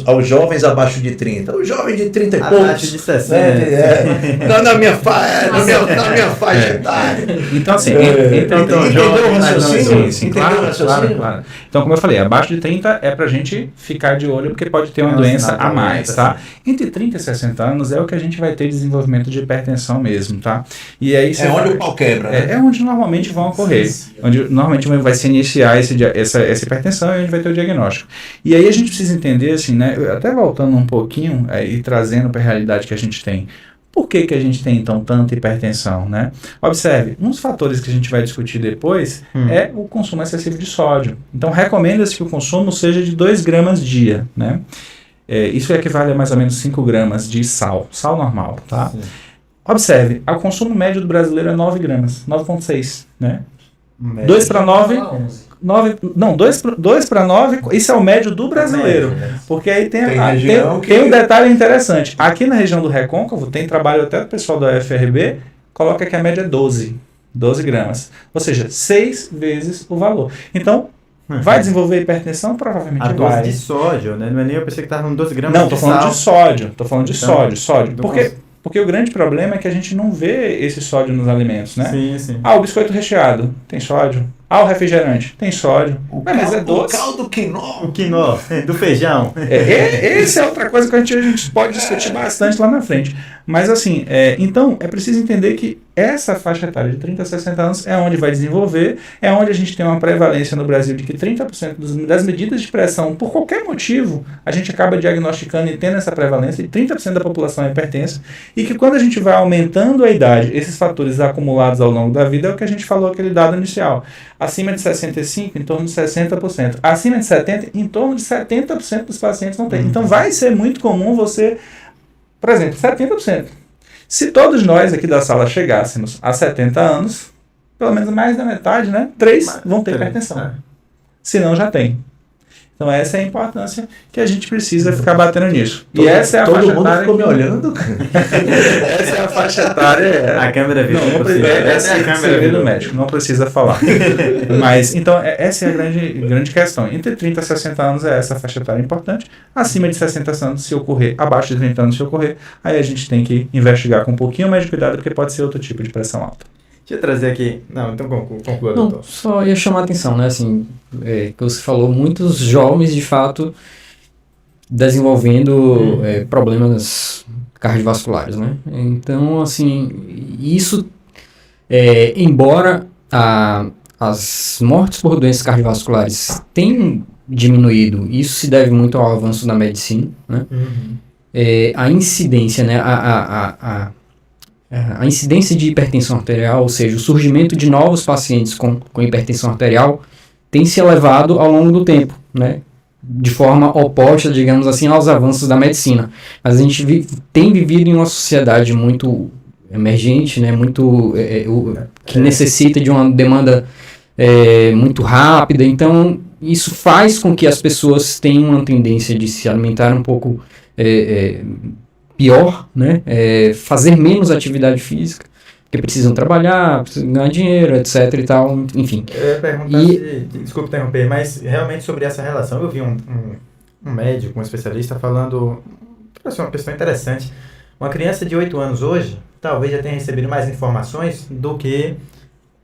aos jovens abaixo de 30. Os jovens de 30 e poucos. Abaixo de 60. Na minha faixa etária. Então, assim, entendeu o raciocínio? Sim, claro. Então, como eu falei, abaixo de 30 é pra gente ficar de olho, porque pode ter uma doença a mais, tá? Entre 30 e 60 anos é o que a gente vai ter desenvolvimento de hipertensão mesmo, tá? E aí onde o pau quebra, né? É onde normalmente vão ocorrer. Onde normalmente vai se iniciar essa hipertensão e onde vai ter o diagnóstico. E aí a gente precisa entender, assim, né, até voltando um pouquinho e trazendo para a realidade que a gente tem. Por que a gente tem, então, tanta hipertensão, né? Observe, um dos fatores que a gente vai discutir depois é o consumo excessivo de sódio. Então, recomenda-se que o consumo seja de 2 gramas dia, né? Isso equivale a mais ou menos 5 gramas de sal normal, tá? Sim. Observe, o consumo médio do brasileiro é 9 gramas, 9,6, né? 2 para 9... 2 para 9, isso é o médio do brasileiro. Porque aí tem um detalhe interessante. Aqui na região do Recôncavo, tem trabalho até do pessoal da UFRB, coloca que a média é 12 gramas. Ou seja, 6 vezes o valor. Então, vai desenvolver hipertensão? Provavelmente vai. A dose de sódio, né? Não é nem eu pensei que estava falando 12 gramas de sal. Não, estou falando de sódio. Porque Porque o grande problema é que a gente não vê esse sódio nos alimentos, né? Sim, sim. Ah, o biscoito recheado tem sódio. Ah, o refrigerante tem sódio. Mas é doce. O caldo quinó. O quinó, do feijão. Essa é outra coisa que a gente pode discutir bastante lá na frente. Mas assim, então é preciso entender que essa faixa etária de 30 a 60 anos é onde vai desenvolver, é onde a gente tem uma prevalência no Brasil de que 30% das medidas de pressão, por qualquer motivo, a gente acaba diagnosticando e tendo essa prevalência, e 30% da população é hipertensa, e que quando a gente vai aumentando a idade, esses fatores acumulados ao longo da vida é o que a gente falou, aquele dado inicial. Acima de 65, em torno de 60%. Acima de 70, em torno de 70% dos pacientes não tem. Então vai ser muito comum você, por exemplo, 70%. Se todos nós aqui da sala chegássemos a 70 anos, pelo menos mais da metade, né? 3 vão ter hipertensão. Se não, já tem. Então essa é a importância que a gente precisa ficar batendo nisso. E essa é a faixa etária. Todo mundo ficou me olhando, cara. Essa é a faixa etária. A câmera viu. Essa é a câmera do médico, não precisa falar. Mas, então, essa é a grande questão. Entre 30 e 60 anos é essa faixa etária importante. Acima de 60 anos, se ocorrer, abaixo de 30 anos, se ocorrer, aí a gente tem que investigar com um pouquinho mais de cuidado, porque pode ser outro tipo de pressão alta. Deixa eu trazer aqui... Não, então conclua, doutor. Só ia chamar a atenção, né, assim, que você falou, muitos jovens, de fato, desenvolvendo problemas cardiovasculares, né? Então, assim, isso, embora as mortes por doenças cardiovasculares tenham diminuído, isso se deve muito ao avanço da medicina, né? A incidência, né, a incidência de hipertensão arterial, ou seja, o surgimento de novos pacientes com hipertensão arterial, tem se elevado ao longo do tempo, né? De forma oposta, digamos assim, aos avanços da medicina. Mas a gente tem vivido em uma sociedade muito emergente, né? Que necessita de uma demanda muito rápida. Então, isso faz com que as pessoas tenham uma tendência de se alimentar um pouco... pior, né? Fazer menos atividade física, porque precisam trabalhar, precisam ganhar dinheiro, etc e tal, enfim. Eu ia perguntar, desculpa interromper, mas realmente sobre essa relação, eu vi um médico, um especialista falando, assim, uma questão interessante. Uma criança de 8 anos hoje, talvez já tenha recebido mais informações do que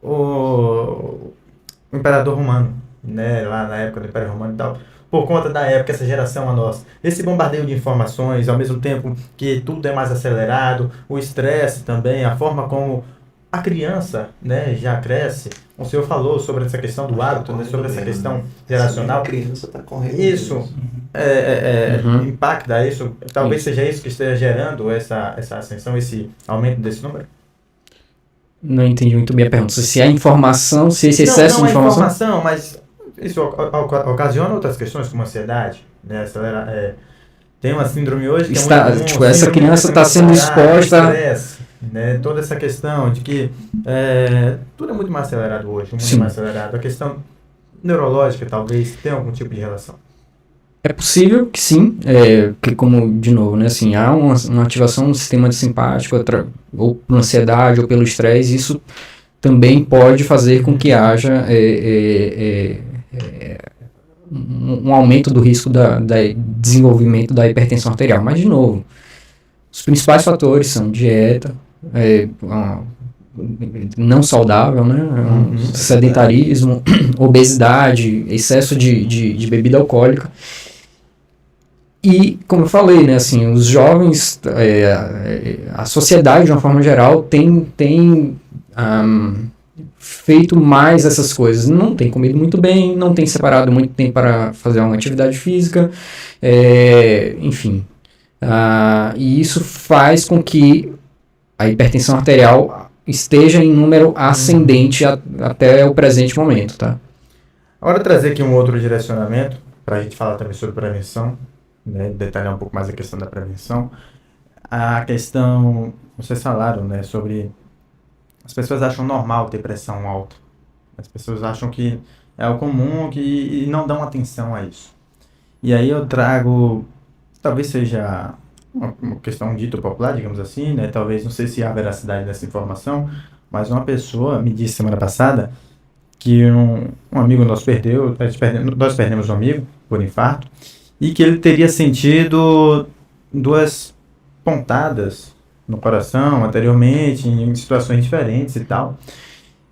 o imperador romano, né? Lá na época do Império Romano e tal. Por conta da época, essa geração a nossa. Esse bombardeio de informações, ao mesmo tempo que tudo é mais acelerado, o estresse também, a forma como a criança, né, já cresce. O senhor falou sobre essa questão do hábito, né, sobre essa questão geracional. A criança está correndo. Isso impacta isso? Talvez seja isso que esteja gerando essa ascensão, esse aumento desse número? Não entendi muito bem a pergunta. Se a informação, se esse excesso de informação... Não é informação, mas... Isso ocasiona outras questões, como ansiedade, né? Tem uma síndrome hoje que essa criança está sendo exposta... Estresse, né? Toda essa questão de que tudo é muito mais acelerado hoje, muito mais acelerado. A questão neurológica, talvez, tem algum tipo de relação? É possível que sim, porque como, de novo, né, assim, há uma ativação do sistema simpático, ou por ansiedade, ou pelo estresse, isso também pode fazer com que haja um aumento do risco da desenvolvimento da hipertensão arterial. Mas, de novo, os principais fatores são dieta, não saudável, né? Sedentarismo, obesidade, excesso de bebida alcoólica. E, como eu falei, né, assim, os jovens, a sociedade, de uma forma geral, tem feito mais essas coisas. Não tem comido muito bem, não tem separado muito tempo para fazer uma atividade física, enfim. E isso faz com que a hipertensão arterial esteja em número ascendente até o presente momento, tá? Agora trazer aqui um outro direcionamento, para a gente falar também sobre prevenção, né, detalhar um pouco mais a questão da prevenção. A questão, vocês falaram, né, sobre as pessoas acham normal ter pressão alta. As pessoas acham que é o comum e não dão atenção a isso. E aí eu trago, talvez seja uma questão dita popular, digamos assim, né, talvez, não sei se há veracidade dessa informação, mas uma pessoa me disse semana passada que um amigo nosso nós perdemos um amigo por infarto, e que ele teria sentido 2 pontadas no coração anteriormente, em situações diferentes e tal.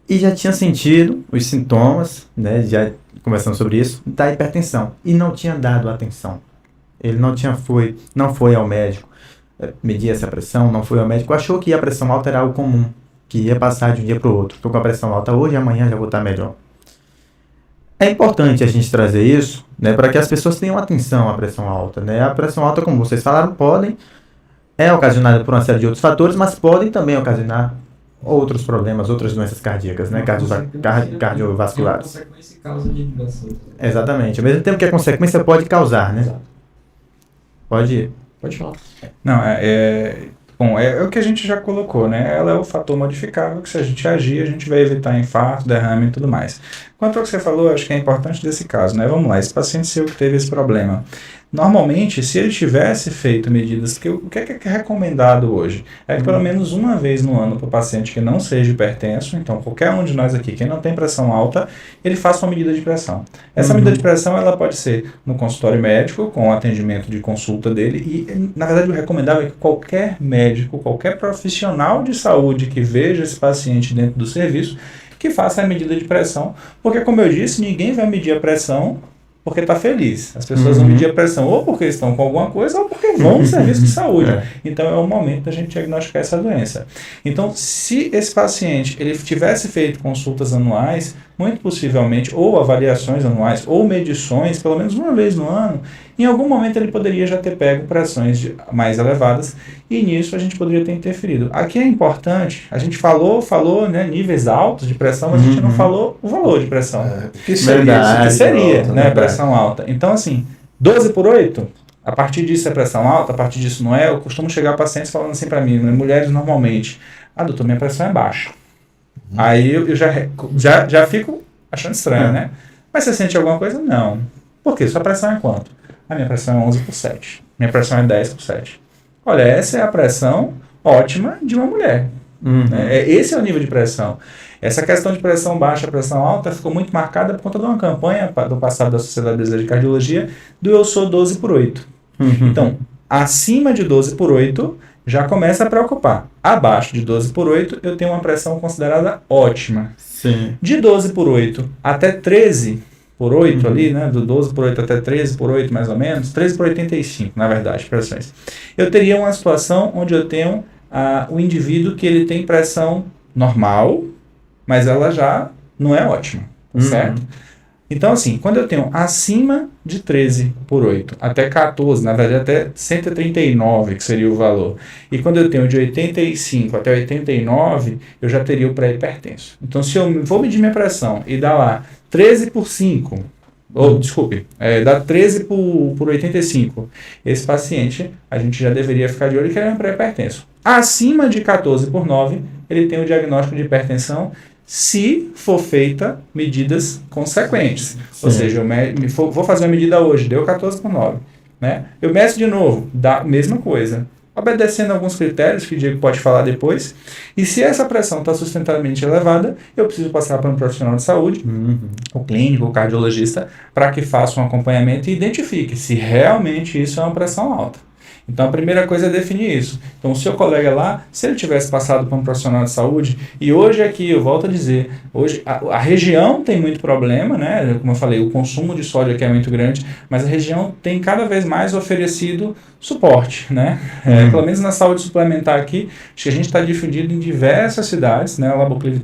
E já tinha sentido os sintomas, né, já conversando sobre isso, da hipertensão. E não tinha dado atenção. Ele não foi ao médico medir essa pressão, não foi ao médico, achou que a pressão alta era algo comum, que ia passar de um dia para o outro. Estou com a pressão alta hoje, amanhã já vou estar melhor. É importante a gente trazer isso, né, para que as pessoas tenham atenção à pressão alta, né? A pressão alta, como vocês falaram, é ocasionada por uma série de outros fatores, mas podem também ocasionar outros problemas, outras doenças cardíacas, né? Cardiovasculares. Consequência e causa de doença. Exatamente. Ao mesmo tempo que a consequência pode causar, né? Pode falar. Não, bom, é o que a gente já colocou, né? Ela é o fator modificável que, se a gente agir, a gente vai evitar infarto, derrame e tudo mais. Quanto ao que você falou, eu acho que é importante desse caso, né? Vamos lá, esse paciente seu que teve esse problema. Normalmente, se ele tivesse feito medidas, porque o que é recomendado hoje? É que pelo menos uma vez no ano para o paciente que não seja hipertenso, então qualquer um de nós aqui, quem não tem pressão alta, ele faça uma medida de pressão. Essa medida de pressão, ela pode ser no consultório médico, com o atendimento de consulta dele, e na verdade o recomendável é que qualquer médico, qualquer profissional de saúde que veja esse paciente dentro do serviço, que faça a medida de pressão, porque, como eu disse, ninguém vai medir a pressão porque está feliz. As pessoas vão medir a pressão ou porque estão com alguma coisa ou porque vão no serviço de saúde. Então é o momento da gente diagnosticar essa doença. Então, se esse paciente ele tivesse feito consultas anuais, muito possivelmente, ou avaliações anuais, ou medições, pelo menos uma vez no ano, em algum momento ele poderia já ter pego pressões mais elevadas, e nisso a gente poderia ter interferido. Aqui é importante, a gente falou, né, níveis altos de pressão, mas a gente não falou o valor de pressão. O que seria, alta, né, pressão alta. Então, assim, 12/8, a partir disso é pressão alta, a partir disso não é. Eu costumo chegar a pacientes falando assim para mim, mulheres normalmente, doutor, minha pressão é baixa. Aí eu já fico achando estranho, né? Mas você sente alguma coisa? Não. Por quê? Sua pressão é quanto? A minha pressão é 11/7. Minha pressão é 10/7. Olha, essa é a pressão ótima de uma mulher. Esse é o nível de pressão. Essa questão de pressão baixa, pressão alta, ficou muito marcada por conta de uma campanha do passado da Sociedade Brasileira de Cardiologia do Eu Sou 12/8. Então, acima de 12/8, já começa a preocupar. Abaixo de 12/8, eu tenho uma pressão considerada ótima. Sim. De 12/8 até 13/8 ali, né? Do 12/8 até 13/8 mais ou menos, 13/85, na verdade, pressões. Eu teria uma situação onde eu tenho o indivíduo que ele tem pressão normal, mas ela já não é ótima, certo? Então, assim, quando eu tenho acima de 13/8 até 14, na verdade até 139, que seria o valor, e quando eu tenho de 85 até 89, eu já teria o pré-hipertenso. Então, se eu vou medir minha pressão e dá lá 13/5, dá 13/85, esse paciente, a gente já deveria ficar de olho que ele é um pré-hipertenso. Acima de 14/9, ele tem o diagnóstico de hipertensão. se for feita medidas consequentes. Sim. Ou seja, vou fazer uma medida hoje, deu 14/9. Né? Eu meço de novo, dá a mesma coisa. Obedecendo alguns critérios que o Diego pode falar depois. E se essa pressão está sustentavelmente elevada, eu preciso passar para um profissional de saúde, o clínico, o cardiologista, para que faça um acompanhamento e identifique se realmente isso é uma pressão alta. Então, a primeira coisa é definir isso. Então, o seu colega lá, se ele tivesse passado por um profissional de saúde, e hoje aqui, eu volto a dizer, hoje a região tem muito problema, né? Como eu falei, o consumo de sódio aqui é muito grande, mas a região tem cada vez mais oferecido suporte, né? Pelo menos na saúde suplementar aqui, acho que a gente está difundido em diversas cidades, né? O Laboclive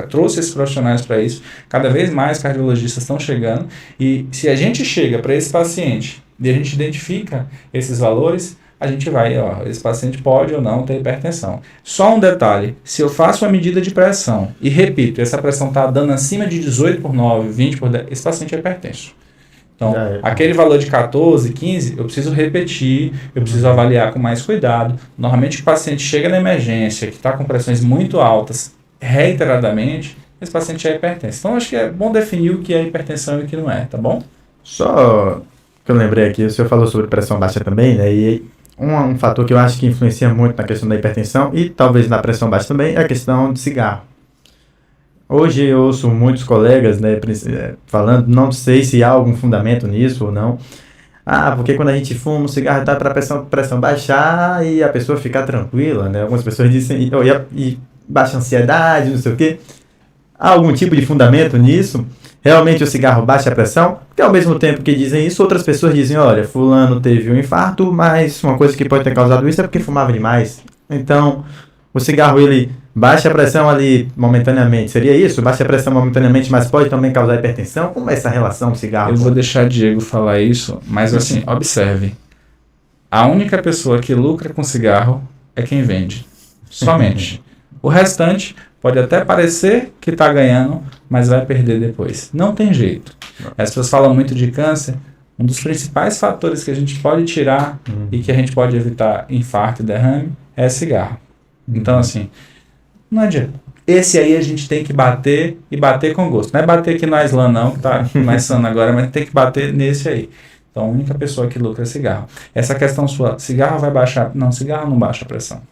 trouxe esses profissionais para isso, cada vez mais cardiologistas estão chegando, e se a gente chega para esse paciente e a gente identifica esses valores, a gente vai, esse paciente pode ou não ter hipertensão. Só um detalhe, se eu faço uma medida de pressão e repito, essa pressão está dando acima de 18/9, 20/10, esse paciente é hipertenso. Então, aquele valor de 14, 15, eu preciso repetir, eu preciso avaliar com mais cuidado. Normalmente o paciente chega na emergência, que está com pressões muito altas, reiteradamente, esse paciente é hipertenso. Então, acho que é bom definir o que é hipertensão e o que não é, tá bom? Só que eu lembrei aqui, o senhor falou sobre pressão baixa também, né? E um fator que eu acho que influencia muito na questão da hipertensão e talvez na pressão baixa também é a questão de cigarro. Hoje eu ouço muitos colegas, né, falando, não sei se há algum fundamento nisso ou não. Porque quando a gente fuma, o cigarro dá para a pressão baixar e a pessoa ficar tranquila, né? Algumas pessoas dizem, e baixa ansiedade, não sei o quê. Há algum tipo de fundamento nisso? Realmente o cigarro baixa a pressão? Porque ao mesmo tempo que dizem isso, outras pessoas dizem, olha, fulano teve um infarto, mas uma coisa que pode ter causado isso é porque fumava demais. Então, o cigarro, ele baixa a pressão ali momentaneamente. Seria isso? Baixa a pressão momentaneamente, mas pode também causar hipertensão? Como é essa relação cigarro? Eu vou deixar Diego falar isso, mas assim, observe. A única pessoa que lucra com cigarro é quem vende. Somente. O restante pode até parecer que está ganhando, mas vai perder depois. Não tem jeito. As pessoas falam muito de câncer. Um dos principais fatores que a gente pode tirar e que a gente pode evitar infarto e derrame é cigarro. Então, assim, não adianta. Esse aí a gente tem que bater e bater com gosto. Não é bater aqui no Aislan não, que está começando agora, mas tem que bater nesse aí. Então, a única pessoa que lucra é cigarro. Essa questão sua, cigarro vai baixar? Não, cigarro não baixa a pressão.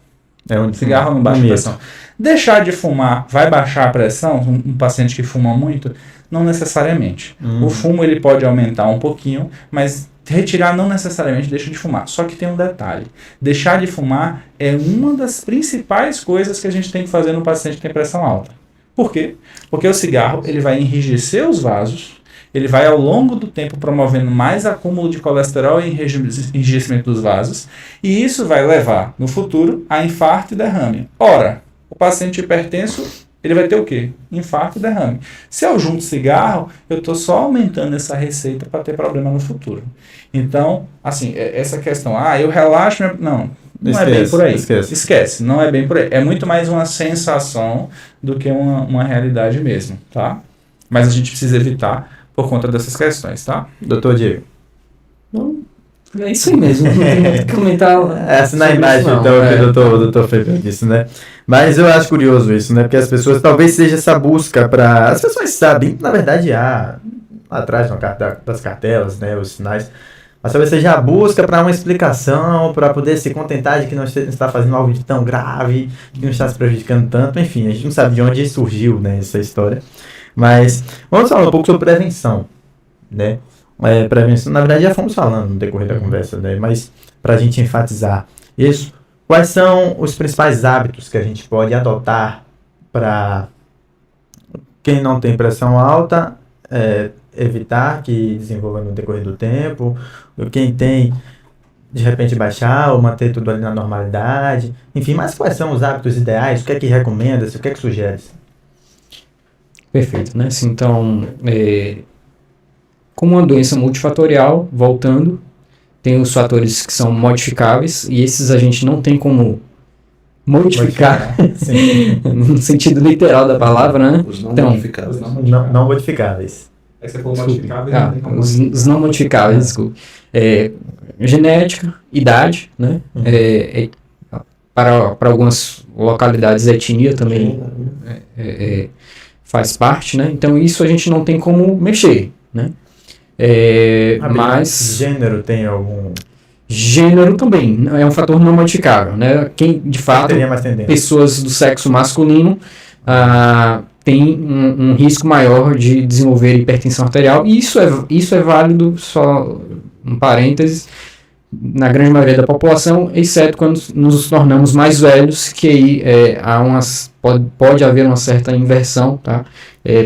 Cigarro não baixa a pressão. Deixar de fumar vai baixar a pressão? Um paciente que fuma muito? Não necessariamente. O fumo ele pode aumentar um pouquinho, mas retirar não necessariamente deixa de fumar. Só que tem um detalhe. Deixar de fumar é uma das principais coisas que a gente tem que fazer no paciente que tem pressão alta. Por quê? Porque o cigarro ele vai enrijecer os vasos, ele vai ao longo do tempo promovendo mais acúmulo de colesterol e enrijecimento dos vasos, e isso vai levar, no futuro, a infarto e derrame. Ora, o paciente hipertenso, ele vai ter o quê? Infarto e derrame. Se eu junto cigarro, eu estou só aumentando essa receita para ter problema no futuro. Então, assim, essa questão, eu relaxo... Não é bem por aí. Esquece, não é bem por aí. É muito mais uma sensação do que uma realidade mesmo, tá? Mas a gente precisa evitar por conta dessas questões, tá? Doutor Diego. Não, é isso aí mesmo, não tem muito o que comentar. Essa na imagem, então, que o doutor Felipe disse, né? Mas eu acho curioso isso, né? Porque as pessoas, talvez seja essa busca para... As pessoas sabem, na verdade, há atrás das cartelas, né? Os sinais. Mas talvez seja a busca para uma explicação, para poder se contentar de que não está fazendo algo de tão grave, que não está se prejudicando tanto. Enfim, a gente não sabe de onde surgiu, né, essa história. Mas vamos falar um pouco sobre prevenção, né? Prevenção, na verdade já fomos falando no decorrer da conversa, né? Mas para a gente enfatizar isso, quais são os principais hábitos que a gente pode adotar para quem não tem pressão alta, evitar que desenvolva no decorrer do tempo, quem tem, de repente baixar ou manter tudo ali na normalidade, enfim, mas quais são os hábitos ideais, o que é que recomenda, o que é que sugere? Perfeito, né? Então, como uma doença multifatorial, voltando, tem os fatores que são modificáveis, e esses a gente não tem como modificar, no sentido literal da palavra, né? Os não modificáveis. Não modificáveis. Aí você falou modificáveis, não tem como os não modificáveis, desculpa. Genética, idade, né? para algumas localidades a etnia também faz parte, né? Então isso a gente não tem como mexer, né? Mas gênero tem algum... Gênero também é um fator não modificável, né? Quem, de fato, teria mais tendência. Pessoas do sexo masculino têm um risco maior de desenvolver hipertensão arterial, e isso é válido, só um parênteses, na grande maioria da população, exceto quando nos tornamos mais velhos, que aí pode haver uma certa inversão, tá?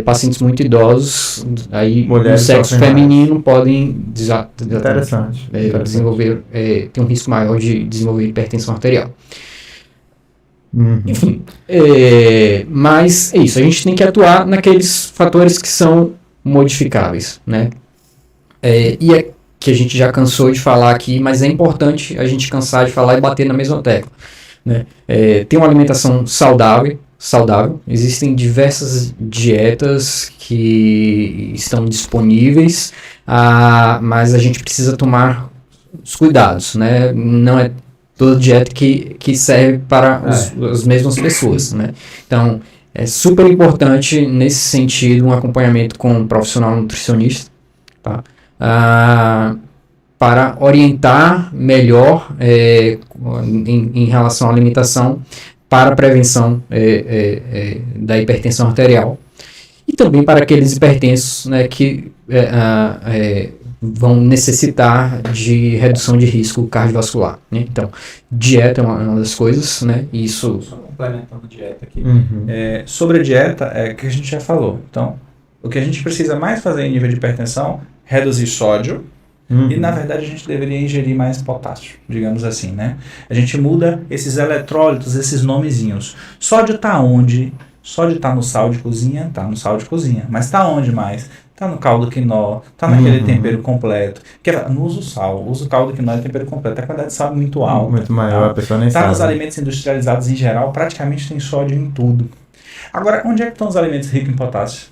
Pacientes muito idosos, aí no sexo feminino podem desenvolver, ter um risco maior de desenvolver hipertensão arterial. Enfim, mas é isso, a gente tem que atuar naqueles fatores que são modificáveis, né? Que a gente já cansou de falar aqui, mas é importante a gente cansar de falar e bater na mesma tecla, né? Ter uma alimentação saudável, existem diversas dietas que estão disponíveis, mas a gente precisa tomar os cuidados, né? Não é toda dieta que serve para as mesmas pessoas, né? Então, é super importante nesse sentido um acompanhamento com um profissional nutricionista, tá? Para orientar melhor em relação à alimentação para a prevenção da hipertensão arterial, e também para aqueles hipertensos, né, que vão necessitar de redução de risco cardiovascular, né? Então, dieta é uma das coisas, né? Isso... Só complementando dieta aqui. Sobre a dieta, que a gente já falou. Então, o que a gente precisa mais fazer em nível de hipertensão, reduzir sódio, e na verdade a gente deveria ingerir mais potássio, digamos assim, né? A gente muda esses eletrólitos, esses nomezinhos. Sódio tá onde? Sódio tá no sal de cozinha? Tá no sal de cozinha. Mas tá onde mais? Tá no caldo quinó, tá naquele tempero completo. Não usa o sal, usa o caldo quinó e tempero completo. A quantidade de sal é muito alta. Muito maior, a pessoa nem sabe. Tá nos alimentos industrializados em geral, praticamente tem sódio em tudo. Agora, onde é que estão os alimentos ricos em potássio?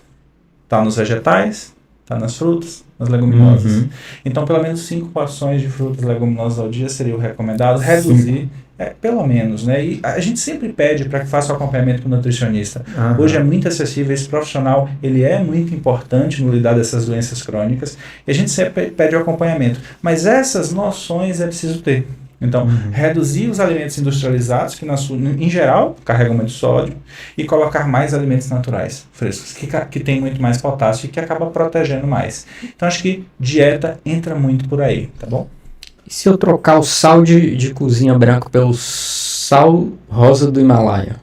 Tá nos vegetais, tá nas frutas, nas leguminosas. Então, pelo menos 5 porções de frutas e leguminosas ao dia seria o recomendado. Reduzir, pelo menos, né? E a gente sempre pede para que faça o acompanhamento com o nutricionista. Hoje é muito acessível, esse profissional, ele é muito importante no lidar dessas doenças crônicas, e a gente sempre pede o acompanhamento. Mas essas noções é preciso ter. Então, reduzir os alimentos industrializados, que em geral carregam muito sódio, e colocar mais alimentos naturais, frescos, que tem muito mais potássio e que acaba protegendo mais. Então, acho que dieta entra muito por aí, tá bom? E se eu trocar o sal de cozinha branco pelo sal rosa do Himalaia?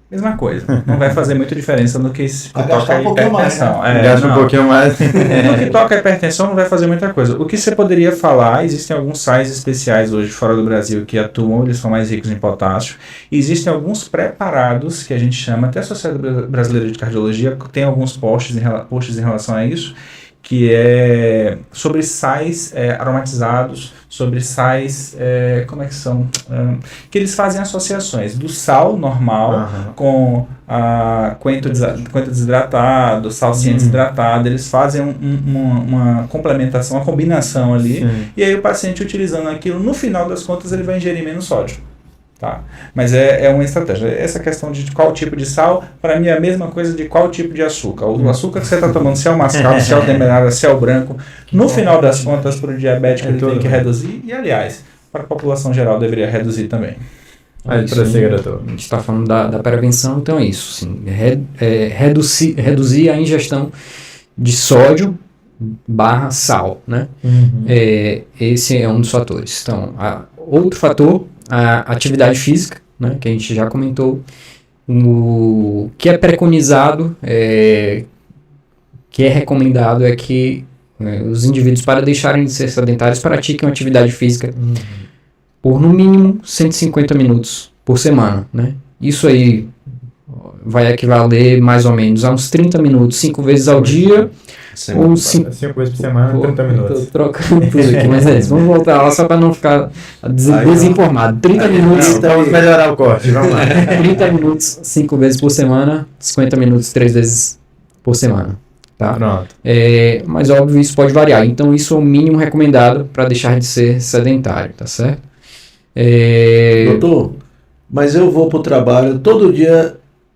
Mesma coisa. Não vai fazer muita diferença no que toca a hipertensão. Gasta um pouquinho mais. No que toca a hipertensão não vai fazer muita coisa. O que você poderia falar, existem alguns sais especiais hoje fora do Brasil que atuam, eles são mais ricos em potássio. E existem alguns preparados que a gente chama, até a Sociedade Brasileira de Cardiologia tem alguns posts em relação a isso, que é sobre sais aromatizados, sobre sais, como é que são? Que eles fazem associações do sal normal com coentro desidratado, salsinha desidratado, eles fazem uma complementação, uma combinação ali, e aí o paciente utilizando aquilo, no final das contas ele vai ingerir menos sódio. Tá? Mas é uma estratégia. Essa questão de qual tipo de sal, para mim é a mesma coisa de qual tipo de açúcar. O açúcar que você está tomando, se é o mascavo, se é o demerara, se é o branco, no final das contas, para o diabético ele tem que reduzir, e aliás, para a população geral deveria reduzir também. A gente está falando da prevenção, então é isso. Sim, reduzir a ingestão de sódio / sal, né? Esse é um dos fatores. Então, outro fator, a atividade física, né, que a gente já comentou, o que é preconizado, que é recomendado é que os indivíduos, para deixarem de ser sedentários, pratiquem atividade física por no mínimo 150 minutos por semana, né? Isso aí vai equivaler mais ou menos a uns 30 minutos, 5 vezes ao dia. Ou 5 vezes por semana, 30 minutos. Tô trocando tudo aqui, mas é isso. Vamos voltar lá só para não ficar desinformado. 30 minutos. Vamos melhorar o corte, vamos lá. 30 minutos, 5 vezes por semana, 50 minutos, 3 vezes por semana. Tá? Pronto. Mas óbvio, isso pode variar. Então, isso é o mínimo recomendado para deixar de ser sedentário, tá certo? Doutor, mas eu vou para o trabalho todo dia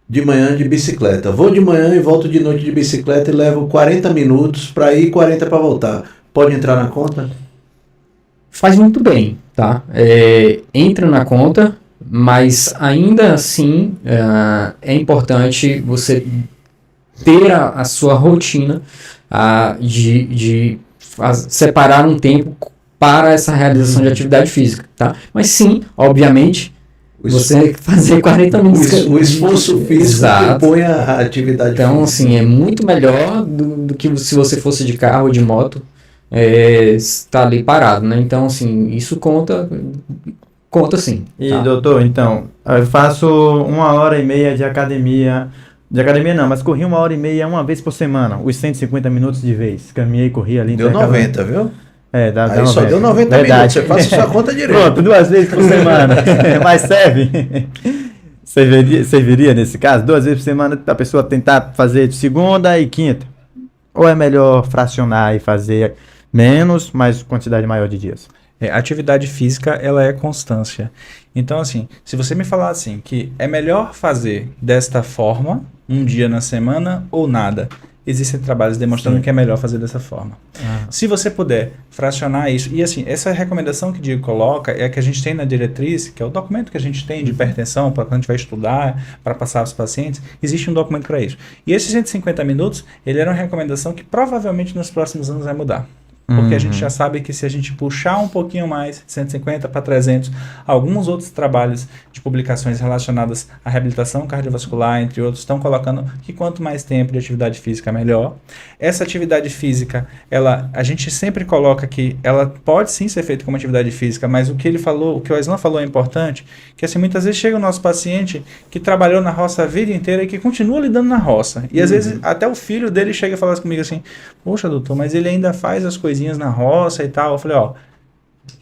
de manhã de bicicleta. Vou de manhã e volto de noite de bicicleta e levo 40 minutos para ir e 40 para voltar. Pode entrar na conta? Faz muito bem, tá? Entra na conta, mas ainda assim é importante você ter a sua rotina de separar um tempo para essa realização de atividade física, tá? Mas sim, obviamente, você fazer 40 minutos... O esforço físico que põe a atividade física. Então, assim, é muito melhor do que se você fosse de carro ou de moto, estar ali parado, né? Então, assim, isso conta sim. E, doutor, então, eu faço 1h30 de academia... De academia não, mas corri 1h30 uma vez por semana, os 150 minutos de vez. Caminhei e corri ali. Deu 90, viu? Dá aí 90. Só deu 90 minutos, você faz a sua conta direito. Pronto, 2 vezes por semana. Mas serve? Serviria nesse caso? 2 vezes por semana a pessoa tentar fazer de segunda e quinta? Ou é melhor fracionar e fazer menos, mas quantidade maior de dias? Atividade física, ela é constância. Então, assim, se você me falar assim, que é melhor fazer desta forma, um dia na semana ou nada, existem trabalhos demonstrando que é melhor fazer dessa forma. Se você puder fracionar isso, e assim, essa recomendação que o Diego coloca é a que a gente tem na diretriz, que é o documento que a gente tem de hipertensão, para quando a gente vai estudar, para passar aos pacientes, existe um documento para isso. E esses 150 minutos, ele era uma recomendação que provavelmente nos próximos anos vai mudar. Porque a gente já sabe que se a gente puxar um pouquinho mais, 150 para 300, alguns outros trabalhos de publicações relacionadas à reabilitação cardiovascular, entre outros, estão colocando que quanto mais tempo de atividade física, melhor. Essa atividade física, a gente sempre coloca que ela pode sim ser feita como atividade física, mas o que ele falou, o que o Aislan falou é importante, que assim, muitas vezes chega o nosso paciente que trabalhou na roça a vida inteira e que continua lidando na roça. E às vezes até o filho dele chega e fala comigo assim, poxa doutor, mas ele ainda faz as coisinhas na roça e tal. Eu falei,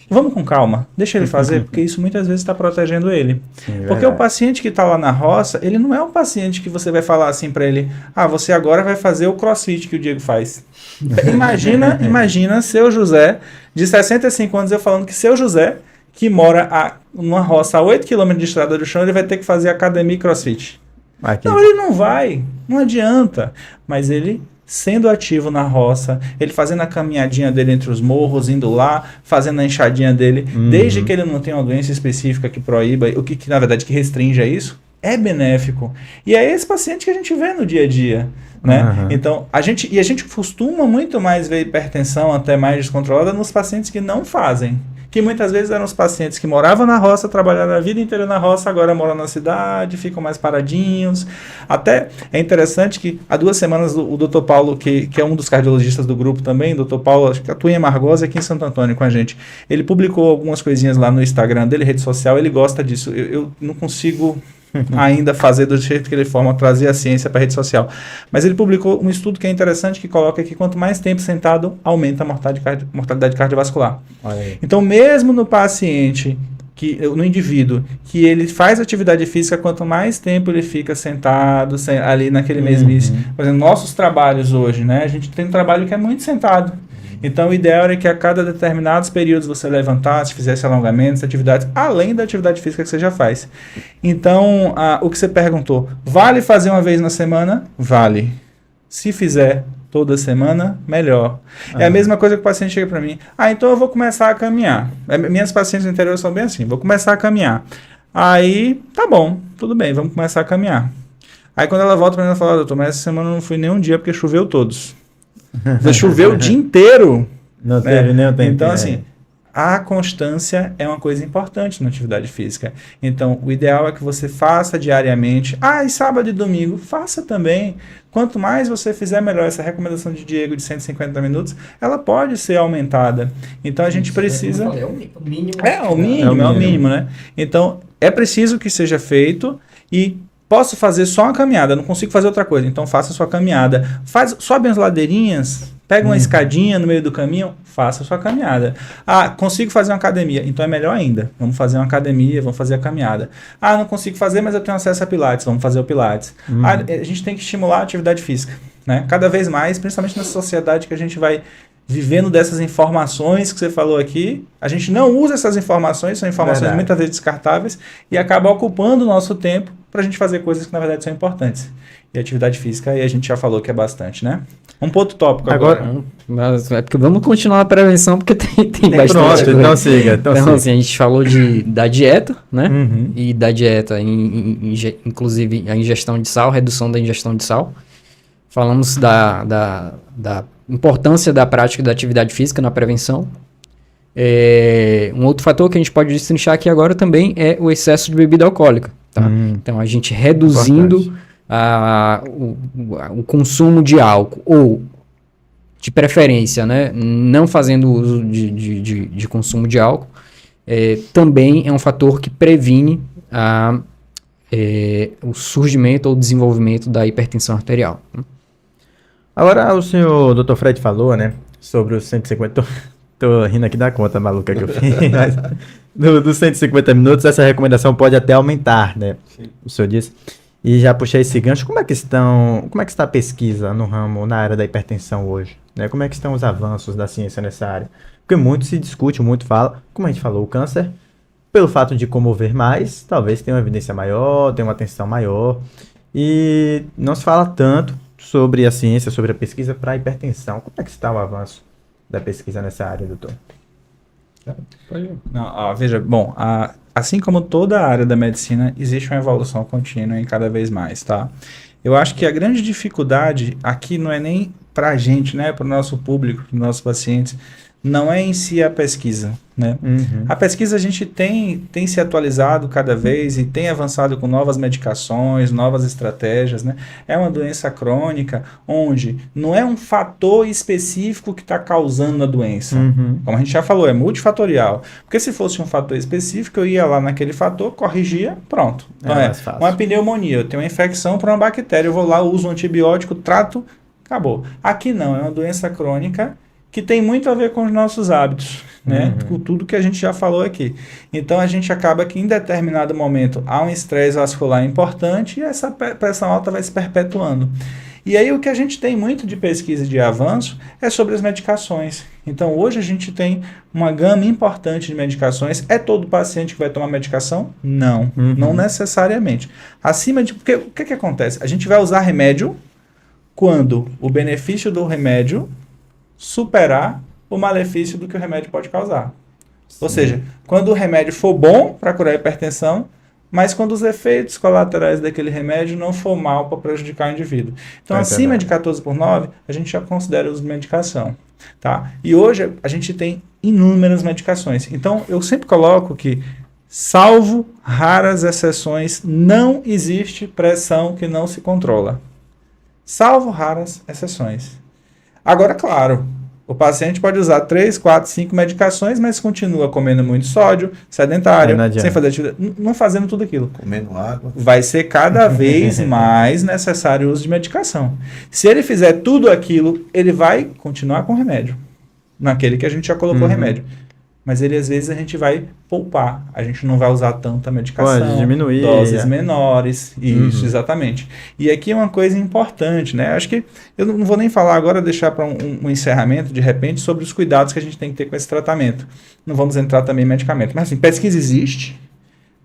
vamos com calma, deixa ele fazer, porque isso muitas vezes está protegendo ele. Sim, porque o paciente que está lá na roça, ele não é um paciente que você vai falar assim para ele, você agora vai fazer o crossfit que o Diego faz. Imagina seu José, de 65 anos, eu falando que seu José, que mora numa roça a 8 km de estrada do chão, ele vai ter que fazer academia e crossfit. Não, ele não vai, não adianta, mas ele... sendo ativo na roça, ele fazendo a caminhadinha dele entre os morros, indo lá, fazendo a enxadinha dele, desde que ele não tenha uma doença específica que proíba, o que na verdade que restrinja isso, é benéfico. E é esse paciente que a gente vê no dia a dia, né? Então, a gente costuma muito mais ver hipertensão até mais descontrolada nos pacientes que não fazem. Que muitas vezes eram os pacientes que moravam na roça, trabalharam a vida inteira na roça, agora moram na cidade, ficam mais paradinhos. Até é interessante que há 2 semanas o Dr. Paulo, que é um dos cardiologistas do grupo também, o Dr. Paulo, acho que atua em Amargosa aqui em Santo Antônio com a gente, ele publicou algumas coisinhas lá no Instagram dele, rede social, ele gosta disso. Eu não consigo... ainda fazer do jeito que ele forma, trazer a ciência para a rede social. Mas ele publicou um estudo que é interessante, que coloca que quanto mais tempo sentado, aumenta a mortalidade cardiovascular. Então, mesmo no paciente, no indivíduo, que ele faz atividade física, quanto mais tempo ele fica sentado, ali naquele mesmice. Por exemplo, nossos trabalhos hoje, né? A gente tem um trabalho que é muito sentado. Então, o ideal é que a cada determinados períodos você levantasse, fizesse alongamentos, atividades, além da atividade física que você já faz. Então, o que você perguntou, vale fazer uma vez na semana? Vale. Se fizer toda semana, melhor. É a mesma coisa que o paciente chega para mim, então eu vou começar a caminhar. Minhas pacientes no interior são bem assim, vou começar a caminhar. Aí, tá bom, tudo bem, vamos começar a caminhar. Aí quando ela volta para mim, ela fala, doutor, mas essa semana não fui nenhum dia porque choveu todos. Choveu o dia inteiro. Não teve nem o tempo. Então, assim, a constância é uma coisa importante na atividade física. Então, o ideal é que você faça diariamente. E sábado e domingo, faça também. Quanto mais você fizer, melhor. Essa recomendação de Diego de 150 minutos, ela pode ser aumentada. Então, a gente precisa... É o mínimo. É o mínimo, né? Então, é preciso que seja feito e... posso fazer só uma caminhada, não consigo fazer outra coisa. Então faça a sua caminhada. Sobe as ladeirinhas, pega uma escadinha no meio do caminho, faça a sua caminhada. Consigo fazer uma academia. Então é melhor ainda. Vamos fazer uma academia, vamos fazer a caminhada. Não consigo fazer, mas eu tenho acesso a Pilates. Vamos fazer o Pilates. A gente tem que estimular a atividade física, né? Cada vez mais, principalmente nessa sociedade que a gente vai vivendo dessas informações que você falou aqui. A gente não usa essas informações, são informações Verdade. muitas vezes descartáveis, e acaba ocupando o nosso tempo para a gente fazer coisas que na verdade são importantes. E atividade física, aí a gente já falou que é bastante, né? Um ponto tópico agora. Mas é porque vamos continuar a prevenção, porque tem bastante Pronto, coisa. então siga. Então, assim, a gente falou da dieta, né? Uhum. E da dieta, inclusive a ingestão de sal, redução da ingestão de sal. Falamos da importância da prática da atividade física na prevenção. Um outro fator que a gente pode destrinchar aqui agora também é o excesso de bebida alcoólica. Tá? Então, a gente reduzindo o consumo de álcool, ou, de preferência, né, não fazendo uso de consumo de álcool, também é um fator que previne o surgimento ou desenvolvimento da hipertensão arterial. Agora, o senhor Dr. Fred falou, né, sobre os 150... Tô rindo aqui da conta maluca que eu fiz, mas dos 150 minutos, essa recomendação pode até aumentar, né? Sim. O senhor disse. E já puxei esse gancho. Como é que está a pesquisa no ramo, na área da hipertensão hoje? Né? Como é que estão os avanços da ciência nessa área? Porque muito se discute, muito fala. Como a gente falou, o câncer, pelo fato de comover mais, talvez tenha uma evidência maior, tenha uma atenção maior. E não se fala tanto sobre a ciência, sobre a pesquisa para a hipertensão. Como é que está o avanço da pesquisa nessa área, doutor? Não, veja, bom, assim como toda a área da medicina, existe uma evolução contínua e cada vez mais, tá? Eu acho que a grande dificuldade aqui não é nem para a gente, né, para o nosso público, para os nossos pacientes, não é em si a pesquisa, né? Uhum. A pesquisa a gente tem se atualizado cada vez e tem avançado com novas medicações, novas estratégias, né? É uma doença crônica onde não é um fator específico que está causando a doença. Uhum. Como a gente já falou, é multifatorial. Porque se fosse um fator específico, eu ia lá naquele fator, corrigia, pronto. Então uma pneumonia, eu tenho uma infecção por uma bactéria, eu vou lá, uso um antibiótico, trato, acabou. Aqui não, é uma doença crônica que tem muito a ver com os nossos hábitos, né? Com tudo que a gente já falou aqui. Então, a gente acaba que em determinado momento há um estresse vascular importante e essa pressão alta vai se perpetuando. E aí, o que a gente tem muito de pesquisa e de avanço é sobre as medicações. Então, hoje a gente tem uma gama importante de medicações. É todo paciente que vai tomar medicação? Não, não necessariamente. Porque o que acontece? A gente vai usar remédio quando o benefício do remédio superar o malefício do que o remédio pode causar. Sim. Ou seja, quando o remédio for bom para curar a hipertensão, mas quando os efeitos colaterais daquele remédio não for mal para prejudicar o indivíduo. Então, acima de 14/9, a gente já considera o uso de medicação. Tá? E hoje a gente tem inúmeras medicações. Então, eu sempre coloco que, salvo raras exceções, não existe pressão que não se controla. Salvo raras exceções. Agora, claro, o paciente pode usar 3, 4, 5 medicações, mas continua comendo muito sódio, sedentário, sem fazer atividade, não fazendo tudo aquilo. Comendo água. Vai ser cada vez mais necessário o uso de medicação. Se ele fizer tudo aquilo, ele vai continuar com remédio, naquele que a gente já colocou remédio. Mas ele, às vezes, a gente vai poupar. A gente não vai usar tanta medicação. Pode diminuir. Doses menores. Isso, exatamente. E aqui é uma coisa importante, né? Acho que eu não vou nem falar agora, deixar para um encerramento, de repente, sobre os cuidados que a gente tem que ter com esse tratamento. Não vamos entrar também em medicamento. Mas, assim, pesquisa existe,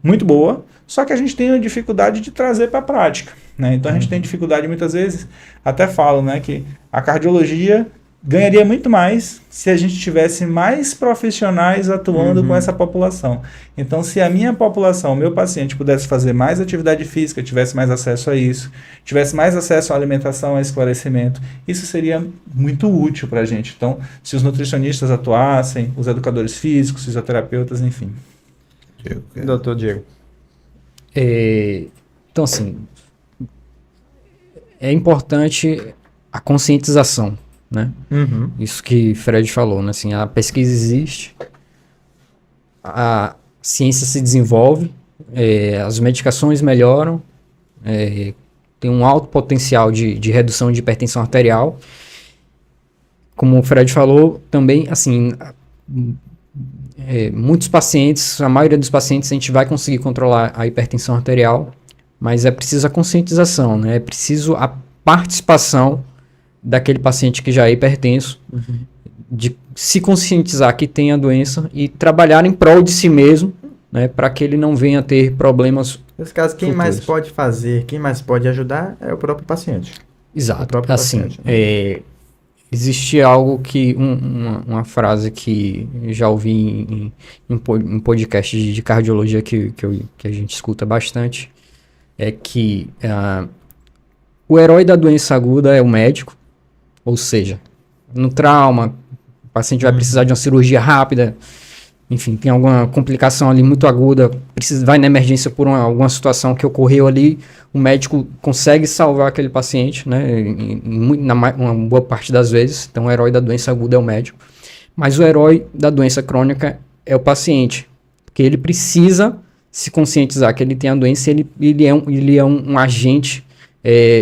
muito boa, só que a gente tem a dificuldade de trazer para a prática, né? Então, a gente tem dificuldade, muitas vezes, até falo, né, que a cardiologia ganharia muito mais se a gente tivesse mais profissionais atuando com essa população. Então, se a minha população, o meu paciente, pudesse fazer mais atividade física, tivesse mais acesso a isso, tivesse mais acesso à alimentação, a esclarecimento, isso seria muito útil para a gente. Então, se os nutricionistas atuassem, os educadores físicos, fisioterapeutas, enfim. Doutor Diego. Então, assim, é importante a conscientização, né? Isso que Fred falou, né? Assim, a pesquisa existe, a ciência se desenvolve, as medicações melhoram, tem um alto potencial de redução de hipertensão arterial. Como o Fred falou, também, assim, muitos pacientes, a maioria dos pacientes, a gente vai conseguir controlar a hipertensão arterial, mas é preciso a conscientização, né? É preciso a participação daquele paciente que já é hipertenso, de se conscientizar que tem a doença e trabalhar em prol de si mesmo, né, para que ele não venha a ter problemas. Nesse caso, quem futuros. mais pode fazer, quem mais pode ajudar é o próprio paciente. Exato. O próprio Assim, paciente, existe algo que, uma frase que eu já ouvi em podcast de cardiologia que a gente escuta bastante, é que o herói da doença aguda é o médico, ou seja, no trauma, o paciente vai precisar de uma cirurgia rápida, enfim, tem alguma complicação ali muito aguda, vai na emergência por alguma situação que ocorreu ali, o médico consegue salvar aquele paciente, né, uma boa parte das vezes. Então o herói da doença aguda é o médico, mas o herói da doença crônica é o paciente, porque ele precisa se conscientizar que ele tem a doença, ele é um agente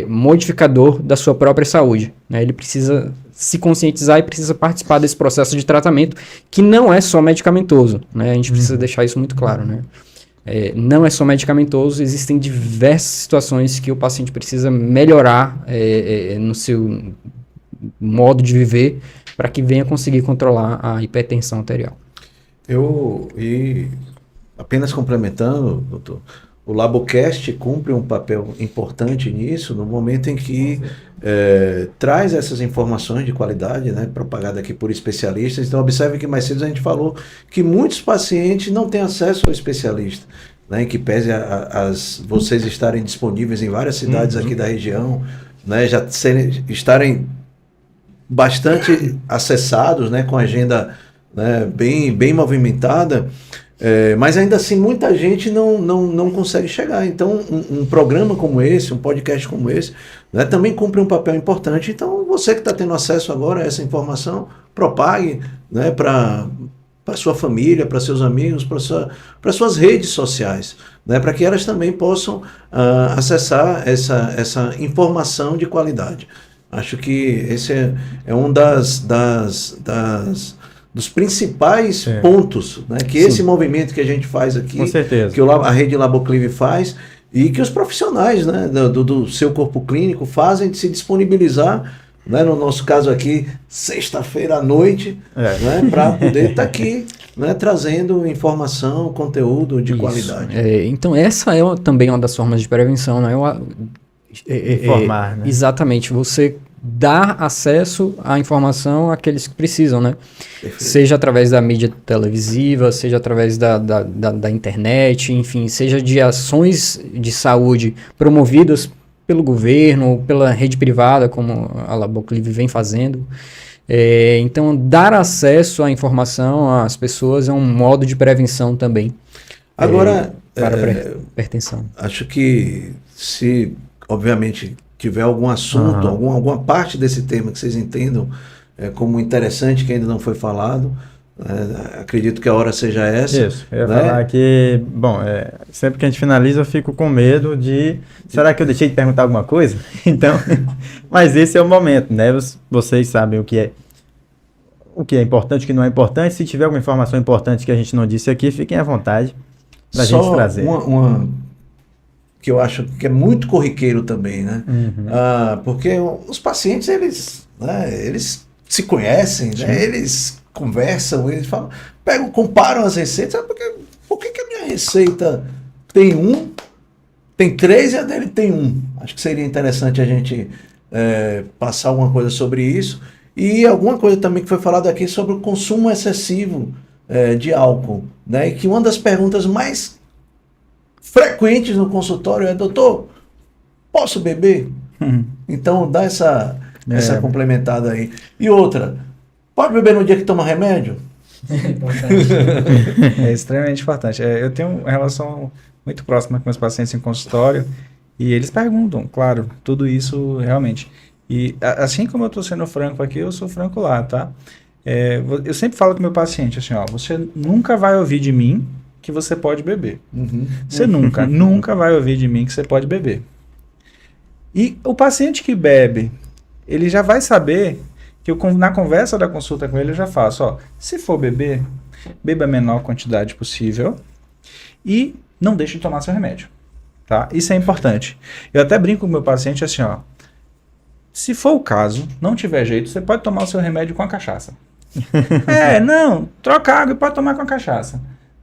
modificador da sua própria saúde, né? Ele precisa se conscientizar e precisa participar desse processo de tratamento, que não é só medicamentoso, né? A gente precisa deixar isso muito claro, né? Não é só medicamentoso, existem diversas situações que o paciente precisa melhorar no seu modo de viver para que venha conseguir controlar a hipertensão arterial. Apenas complementando, doutor, o Labocast cumpre um papel importante nisso, no momento em que traz essas informações de qualidade, né, propagada aqui por especialistas. Então, observe que mais cedo a gente falou que muitos pacientes não têm acesso ao especialista, né, que pese vocês estarem disponíveis em várias cidades aqui da região, né, estarem bastante acessados, né, com agenda, né, bem movimentada. Mas ainda assim muita gente não consegue chegar. Então um programa como esse, um podcast como esse, né, também cumpre um papel importante. Então você que está tendo acesso agora a essa informação, propague, né, para sua família, para seus amigos, para suas redes sociais, né, para que elas também possam acessar essa informação de qualidade. Acho que esse é um dos principais pontos, né, que esse movimento que a gente faz aqui, com certeza, que a rede Laboclive faz e que os profissionais, né, do seu corpo clínico fazem, de se disponibilizar, né, no nosso caso aqui, sexta-feira à noite, né, para poder estar aqui, né, trazendo informação, conteúdo de qualidade. Então essa é também uma das formas de prevenção, né? Informar, né? Exatamente, você dar acesso à informação àqueles que precisam, né? Perfeito. Seja através da mídia televisiva, seja através da internet, enfim, seja de ações de saúde promovidas pelo governo, pela rede privada, como a Laboclive vem fazendo. Então, dar acesso à informação às pessoas é um modo de prevenção também. Agora, para a hipertensão. Acho que se, obviamente, tiver algum assunto, alguma parte desse tema que vocês entendam como interessante, que ainda não foi falado, acredito que a hora seja essa. Isso, eu ia falar que, bom, sempre que a gente finaliza eu fico com medo de, será que eu deixei de perguntar alguma coisa? Então, mas esse é o momento, né? Vocês sabem o que é importante, o que não é importante. Se tiver alguma informação importante que a gente não disse aqui, fiquem à vontade para a gente trazer. Uma que eu acho que é muito corriqueiro também, né? Porque os pacientes, eles se conhecem, né? Eles conversam, eles falam, comparam as receitas, por que a minha receita tem 3 e a dele tem 1? Acho que seria interessante a gente passar alguma coisa sobre isso. E alguma coisa também que foi falado aqui sobre o consumo excessivo de álcool, né? E que uma das perguntas mais frequentes no consultório é: doutor, posso beber? Então dá essa complementada aí. E outra, pode beber no dia que toma remédio? É extremamente importante. Eu tenho uma relação muito próxima com meus pacientes em consultório e eles perguntam, claro, tudo isso realmente. E assim como eu estou sendo franco aqui, eu sou franco lá, tá? Eu sempre falo com o meu paciente assim, ó, você nunca vai ouvir de mim que você pode beber. Você nunca vai ouvir de mim que você pode beber. E o paciente que bebe, ele já vai saber que na conversa da consulta com ele eu já faço, ó, se for beber, beba a menor quantidade possível e não deixe de tomar seu remédio, tá? Isso é importante. Eu até brinco com o meu paciente assim, ó, se for o caso, não tiver jeito, você pode tomar o seu remédio com a cachaça. Não, troca água e pode tomar com a cachaça.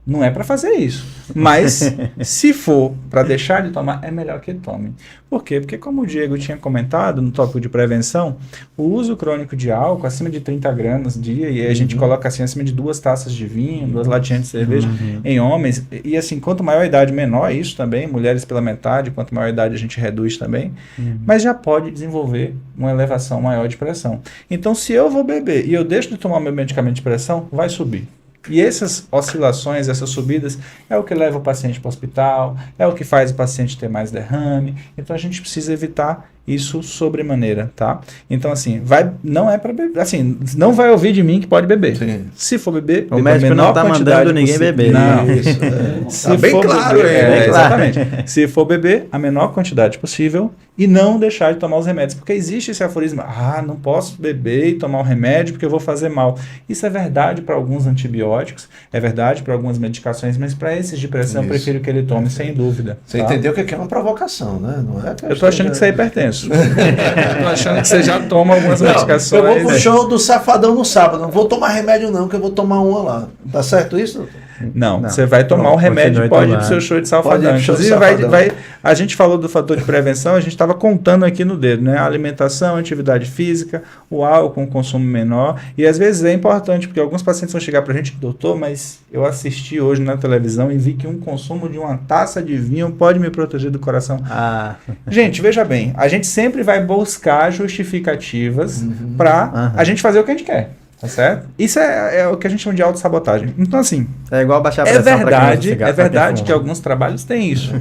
Não é para fazer isso. Mas, se for para deixar de tomar, é melhor que tome. Por quê? Porque, como o Diego tinha comentado no tópico de prevenção, o uso crônico de álcool, acima de 30 gramas dia, e a gente coloca assim, acima de 2 taças de vinho, 2 latinhas de cerveja, em homens, e assim, quanto maior a idade, menor isso também, mulheres pela metade, quanto maior a idade a gente reduz também, mas já pode desenvolver uma elevação maior de pressão. Então, se eu vou beber e eu deixo de tomar meu medicamento de pressão, vai subir. E essas oscilações, essas subidas, é o que leva o paciente para o hospital, é o que faz o paciente ter mais derrame. Então a gente precisa evitar isso sobremaneira, tá? Então assim, não é para beber, assim, não vai ouvir de mim que pode beber. Sim. Se for beber, o médico não está mandando ninguém beber. Não. Isso, Se tá bem for claro, beber, exatamente. Se for beber, a menor quantidade possível e não deixar de tomar os remédios, porque existe esse aforismo, não posso beber e tomar o remédio porque eu vou fazer mal. Isso é verdade para alguns antibióticos, é verdade para algumas medicações, mas para esses de pressão eu prefiro que ele tome sem dúvida. Você entendeu que aqui é uma provocação, né? Não é eu tô achando que você é hipertenso. Eu tô achando que você já toma algumas medicações. Eu vou pro show do Safadão no sábado, não vou tomar remédio não, que eu vou tomar uma lá. Tá certo isso, doutor? Não, você vai tomar o remédio e pode ir pro seu show de Safadão. Inclusive, a gente falou do fator de prevenção, a gente estava contando aqui no dedo, né? A alimentação, a atividade física, o álcool, um consumo menor. E às vezes é importante, porque alguns pacientes vão chegar pra gente, doutor, mas eu assisti hoje na televisão e vi que um consumo de uma taça de vinho pode me proteger do coração. Gente, veja bem, a gente sempre vai buscar justificativas para a gente fazer o que a gente quer. Tá certo? Isso é o que a gente chama de autossabotagem. Então, assim, é igual baixar a pressão. É verdade que alguns trabalhos têm isso.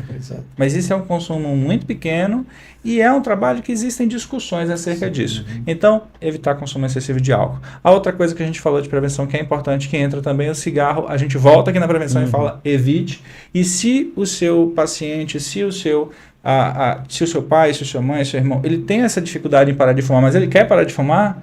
Mas isso é um consumo muito pequeno e é um trabalho que existem discussões acerca disso. Então, evitar consumo excessivo de álcool. A outra coisa que a gente falou de prevenção que é importante, que entra também, é o cigarro. A gente volta aqui na prevenção e fala, evite. E se o seu paciente, se o seu pai, se a sua mãe, seu irmão, ele tem essa dificuldade em parar de fumar, mas ele quer parar de fumar,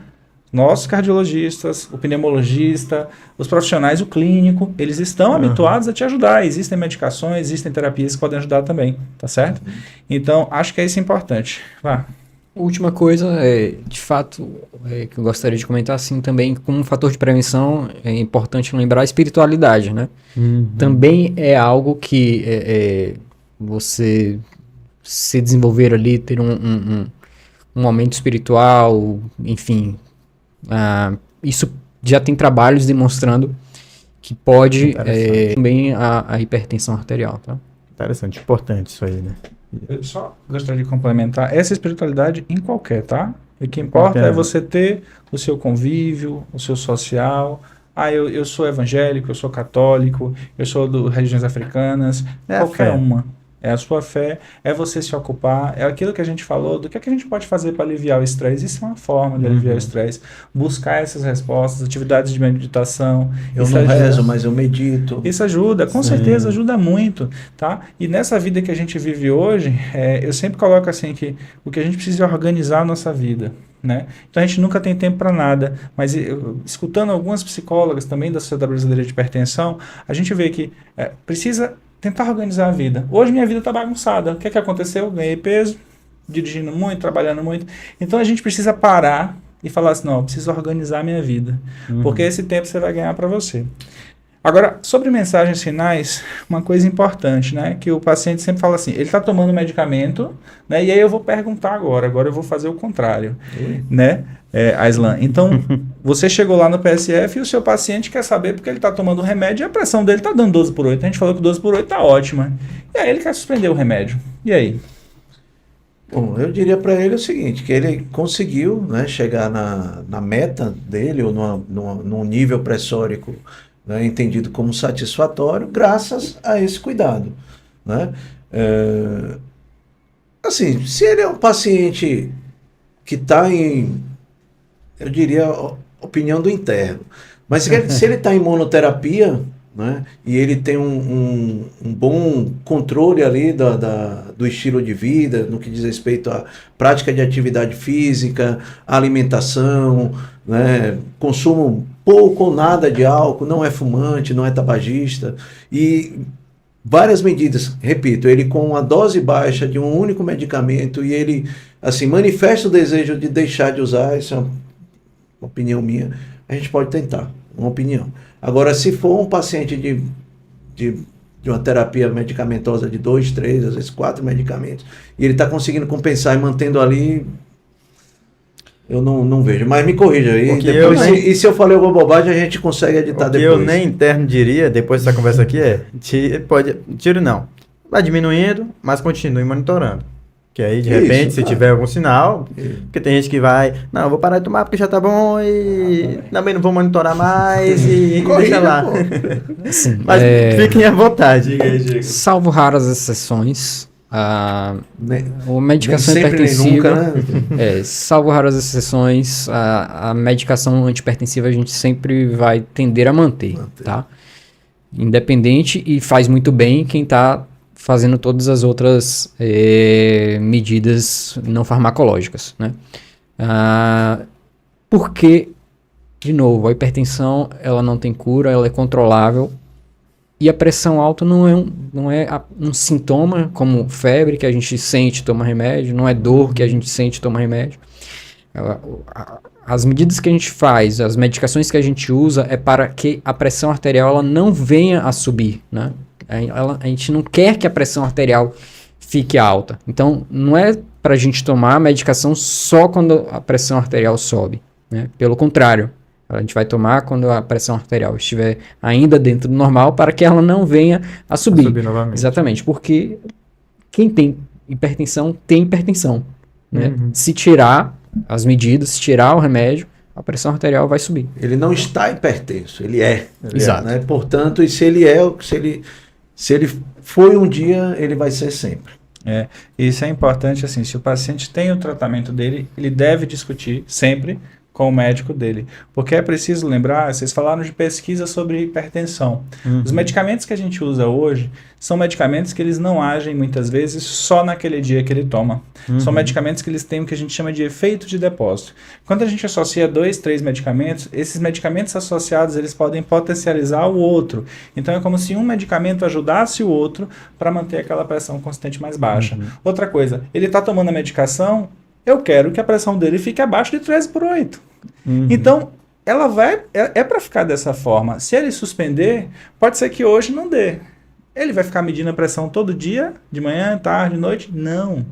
nós, cardiologistas, o pneumologista, os profissionais, o clínico, eles estão habituados a te ajudar. Existem medicações, existem terapias que podem ajudar também, tá certo? Então, acho que é isso importante. Vá. Última coisa, de fato, que eu gostaria de comentar, assim, também, como um fator de prevenção, é importante lembrar a espiritualidade, né? Também é algo que você se desenvolver ali, ter um momento espiritual, enfim... isso já tem trabalhos demonstrando que pode também a hipertensão arterial, tá? Interessante, importante isso aí, né? Eu só gostaria de complementar essa espiritualidade em qualquer, tá? O que importa é você ter o seu convívio, o seu social. Eu sou evangélico, eu sou católico, eu sou de religiões africanas, qualquer uma. É a sua fé, é você se ocupar, é aquilo que a gente falou, do que a gente pode fazer para aliviar o estresse. Isso é uma forma de aliviar o estresse. Buscar essas respostas, atividades de meditação. Eu não rezo, mas eu medito. Isso ajuda, com certeza ajuda muito, tá? E nessa vida que a gente vive hoje, eu sempre coloco assim que o que a gente precisa é organizar a nossa vida. Né? Então a gente nunca tem tempo para nada, mas escutando algumas psicólogas também da Sociedade Brasileira de Hipertensão, a gente vê que precisa tentar organizar a vida. Hoje minha vida está bagunçada. O que aconteceu? Eu ganhei peso, dirigindo muito, trabalhando muito. Então a gente precisa parar e falar assim, não, eu preciso organizar a minha vida. Porque esse tempo você vai ganhar para você. Agora, sobre mensagens finais, uma coisa importante, né? Que o paciente sempre fala assim, ele está tomando medicamento, né? E aí eu vou perguntar agora eu vou fazer o contrário, né? Aislan, então, você chegou lá no PSF e o seu paciente quer saber porque ele está tomando o remédio e a pressão dele está dando 12/8. A gente falou que 12/8 está ótima. E aí ele quer suspender o remédio. E aí? Bom, eu diria para ele o seguinte, que ele conseguiu, né, chegar na meta dele, ou num nível pressórico, né, entendido como satisfatório, graças a esse cuidado. Né? Assim, se ele é um paciente que está eu diria, opinião do interno, mas se ele está em monoterapia, né, e ele tem um bom controle ali do estilo de vida, no que diz respeito à prática de atividade física, alimentação, né, consumo pouco ou nada de álcool, não é fumante, não é tabagista, e várias medidas, repito, ele com uma dose baixa de um único medicamento e ele assim manifesta o desejo de deixar de usar, isso é uma opinião minha, a gente pode tentar, uma opinião. Agora, se for um paciente de uma terapia medicamentosa de 2, 3, às vezes 4 medicamentos, e ele está conseguindo compensar e mantendo ali, eu não vejo. Mas me corrija aí. Depois, e se eu falei alguma bobagem, a gente consegue editar depois. O que eu nem interno diria, depois dessa conversa aqui, tiro não. Vai diminuindo, mas continue monitorando. Que aí, de repente, se tiver algum sinal, porque tem gente que vai, não, eu vou parar de tomar porque já tá bom e também não vou monitorar mais e deixa lá. Assim, mas fiquem à vontade. Diga. Salvo raras exceções, a medicação hipertensiva, nunca, né? Salvo raras exceções, a medicação antihipertensiva a gente sempre vai tender a manter. Tá? Independente, e faz muito bem quem está fazendo todas as outras medidas não farmacológicas, né? Porque, de novo, a hipertensão ela não tem cura, ela é controlável, e a pressão alta não é um sintoma como febre que a gente sente e toma remédio, não é dor que a gente sente e toma remédio. As medidas que a gente faz, as medicações que a gente usa é para que a pressão arterial ela não venha a subir, né? A gente não quer que a pressão arterial fique alta. Então, não é para a gente tomar a medicação só quando a pressão arterial sobe, né? Pelo contrário, a gente vai tomar quando a pressão arterial estiver ainda dentro do normal para que ela não venha a subir. Novamente. Exatamente, porque quem tem hipertensão, tem hipertensão. Né? Se tirar as medidas, se tirar o remédio, a pressão arterial vai subir. Ele não está hipertenso, ele é. Exato. Né? Portanto, e se ele foi um dia, ele vai ser sempre. Isso é importante, assim, se o paciente tem o tratamento dele, ele deve discutir sempre com o médico dele, porque é preciso lembrar, vocês falaram de pesquisa sobre hipertensão. Os medicamentos que a gente usa hoje são medicamentos que eles não agem muitas vezes só naquele dia que ele toma. São medicamentos que eles têm o que a gente chama de efeito de depósito. Quando a gente associa 2, 3 medicamentos, esses medicamentos associados eles podem potencializar o outro. Então é como se um medicamento ajudasse o outro para manter aquela pressão constante mais baixa. Outra coisa, ele está tomando a medicação, eu quero que a pressão dele fique abaixo de 13/8. Então, ela vai... É para ficar dessa forma. Se ele suspender, pode ser que hoje não dê. Ele vai ficar medindo a pressão todo dia, de manhã, tarde, noite? Não.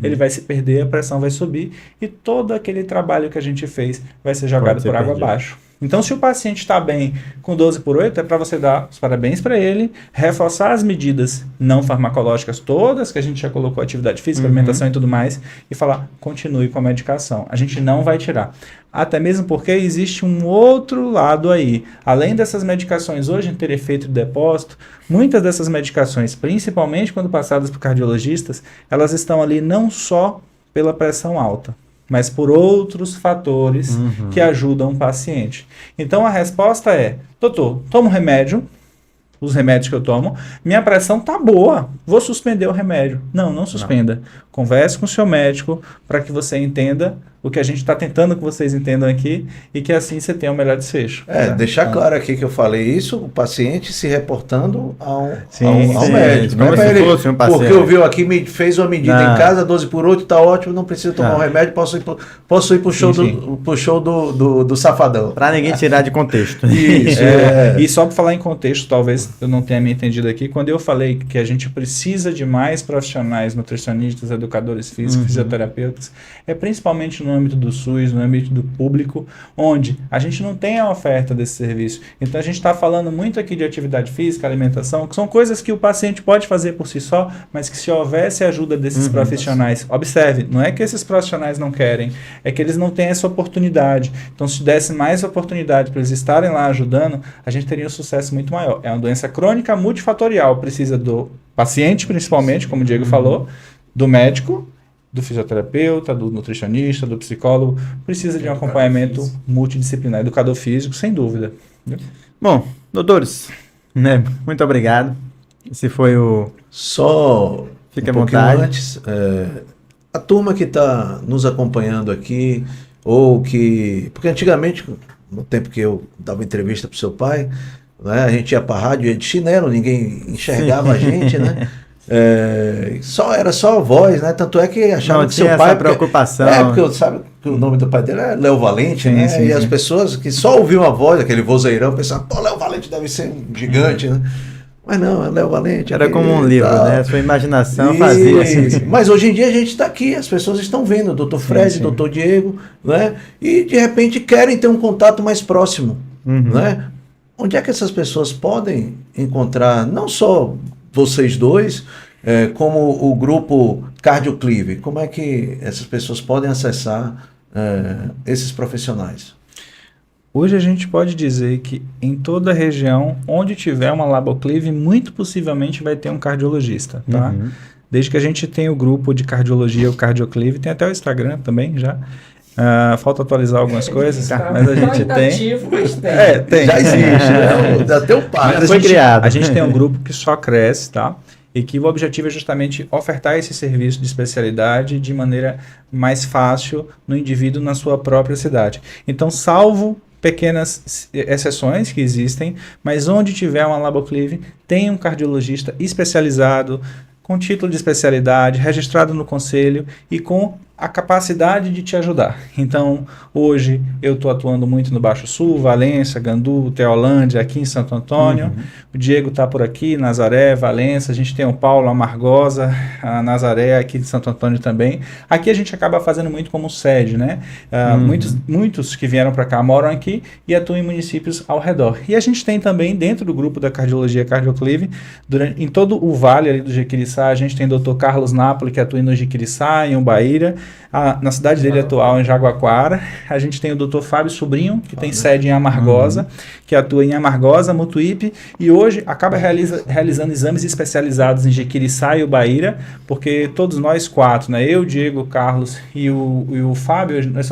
Ele vai se perder, a pressão vai subir e todo aquele trabalho que a gente fez vai ser jogado por água abaixo. Então, se o paciente está bem com 12/8, é para você dar os parabéns para ele, reforçar as medidas não farmacológicas todas, que a gente já colocou, atividade física, alimentação e tudo mais, e falar, continue com a medicação. A gente não vai tirar. Até mesmo porque existe um outro lado aí. Além dessas medicações hoje ter efeito de depósito, muitas dessas medicações, principalmente quando passadas por cardiologistas, elas estão ali não só pela pressão alta, mas por outros fatores que ajudam o paciente. Então a resposta é, doutor, toma um remédio, os remédios que eu tomo, minha pressão tá boa, vou suspender o remédio. Não suspenda. Converse com o seu médico para que você entenda o que a gente está tentando que vocês entendam aqui e que assim você tenha o melhor desfecho. Deixar claro aqui que eu falei isso, o paciente se reportando ao médico. Como se fosse um paciente. Porque eu vi aqui, fez uma medida em casa, 12/8, tá ótimo, não preciso tomar um remédio, posso ir pro show do Safadão. Para ninguém tirar de contexto. Isso. E só para falar em contexto, talvez eu não tenha me entendido aqui, quando eu falei que a gente precisa de mais profissionais, nutricionistas, educadores físicos, fisioterapeutas, é principalmente no âmbito do SUS, no âmbito do público, onde a gente não tem a oferta desse serviço. Então a gente está falando muito aqui de atividade física, alimentação, que são coisas que o paciente pode fazer por si só, mas que se houvesse ajuda desses profissionais, observe, não é que esses profissionais não querem, é que eles não têm essa oportunidade. Então se desse mais oportunidade para eles estarem lá ajudando, a gente teria um sucesso muito maior. É uma doença crônica multifatorial, precisa do paciente principalmente, como o Diego falou, do médico, do fisioterapeuta, do nutricionista, do psicólogo, precisa de um acompanhamento multidisciplinar, educador físico, sem dúvida. Bom, doutores, muito obrigado. Esse foi o... Só Fique à pouquinho vontade. antes, a turma que está nos acompanhando aqui, ou que... Porque antigamente, no tempo que eu dava entrevista para o seu pai, né, a gente ia para a rádio, ia de chinelo, ninguém enxergava a gente, né? Era só a voz, né? Tanto é que achavam que seu tinha pai... essa preocupação. Porque sabe que o nome do pai dele é Léo Valente, Sim, né? sim, e sim. as pessoas que só ouviam a voz, aquele vozeirão, pensavam, pô, Léo Valente deve ser um gigante, né? Mas não, é Léo Valente. Era como um livro, né? Sua imaginação fazia assim. Mas hoje em dia a gente está aqui, as pessoas estão vendo, o Dr. Fred, o Dr. Diego, né? E de repente querem ter um contato mais próximo, né? Onde é que essas pessoas podem encontrar, não só vocês dois, como o grupo CardioClive? Como é que essas pessoas podem acessar esses profissionais? Hoje a gente pode dizer que em toda a região, onde tiver uma Laboclive, muito possivelmente vai ter um cardiologista, tá? Desde que a gente tem o grupo de cardiologia, o CardioClive, tem até o Instagram também já. Falta atualizar algumas coisas, mas a gente tem. Tem. Já existe, né? Até o pai. Foi criado. A gente tem um grupo que só cresce, tá? E que o objetivo é justamente ofertar esse serviço de especialidade de maneira mais fácil no indivíduo na sua própria cidade. Então, salvo pequenas exceções que existem, mas onde tiver uma Laboclive, tem um cardiologista especializado, com título de especialidade, registrado no conselho e com a capacidade de te ajudar. Então, hoje eu estou atuando muito no Baixo Sul, Valença, Gandu, Teolândia, aqui em Santo Antônio. O Diego está por aqui, Nazaré, Valença. A gente tem o Paulo, Amargosa, a Nazaré aqui de Santo Antônio também. Aqui a gente acaba fazendo muito como sede, né? Muitos que vieram para cá moram aqui e atuam em municípios ao redor. E a gente tem também, dentro do grupo da Cardiologia CardioClive, em todo o vale ali do Jequiriçá, a gente tem o Dr. Carlos Napoli, que atua no Jequiriçá, em Umbaíra. Na cidade dele atual, em Jaguaquara, a gente tem o Dr. Fábio Sobrinho, que tem sede em Amargosa, que atua em Amargosa, Mutuípe, e hoje acaba realizando exames especializados em Jequiriçá e Ubaíra, porque todos nós quatro, né, eu, Diego, Carlos e o Fábio, nós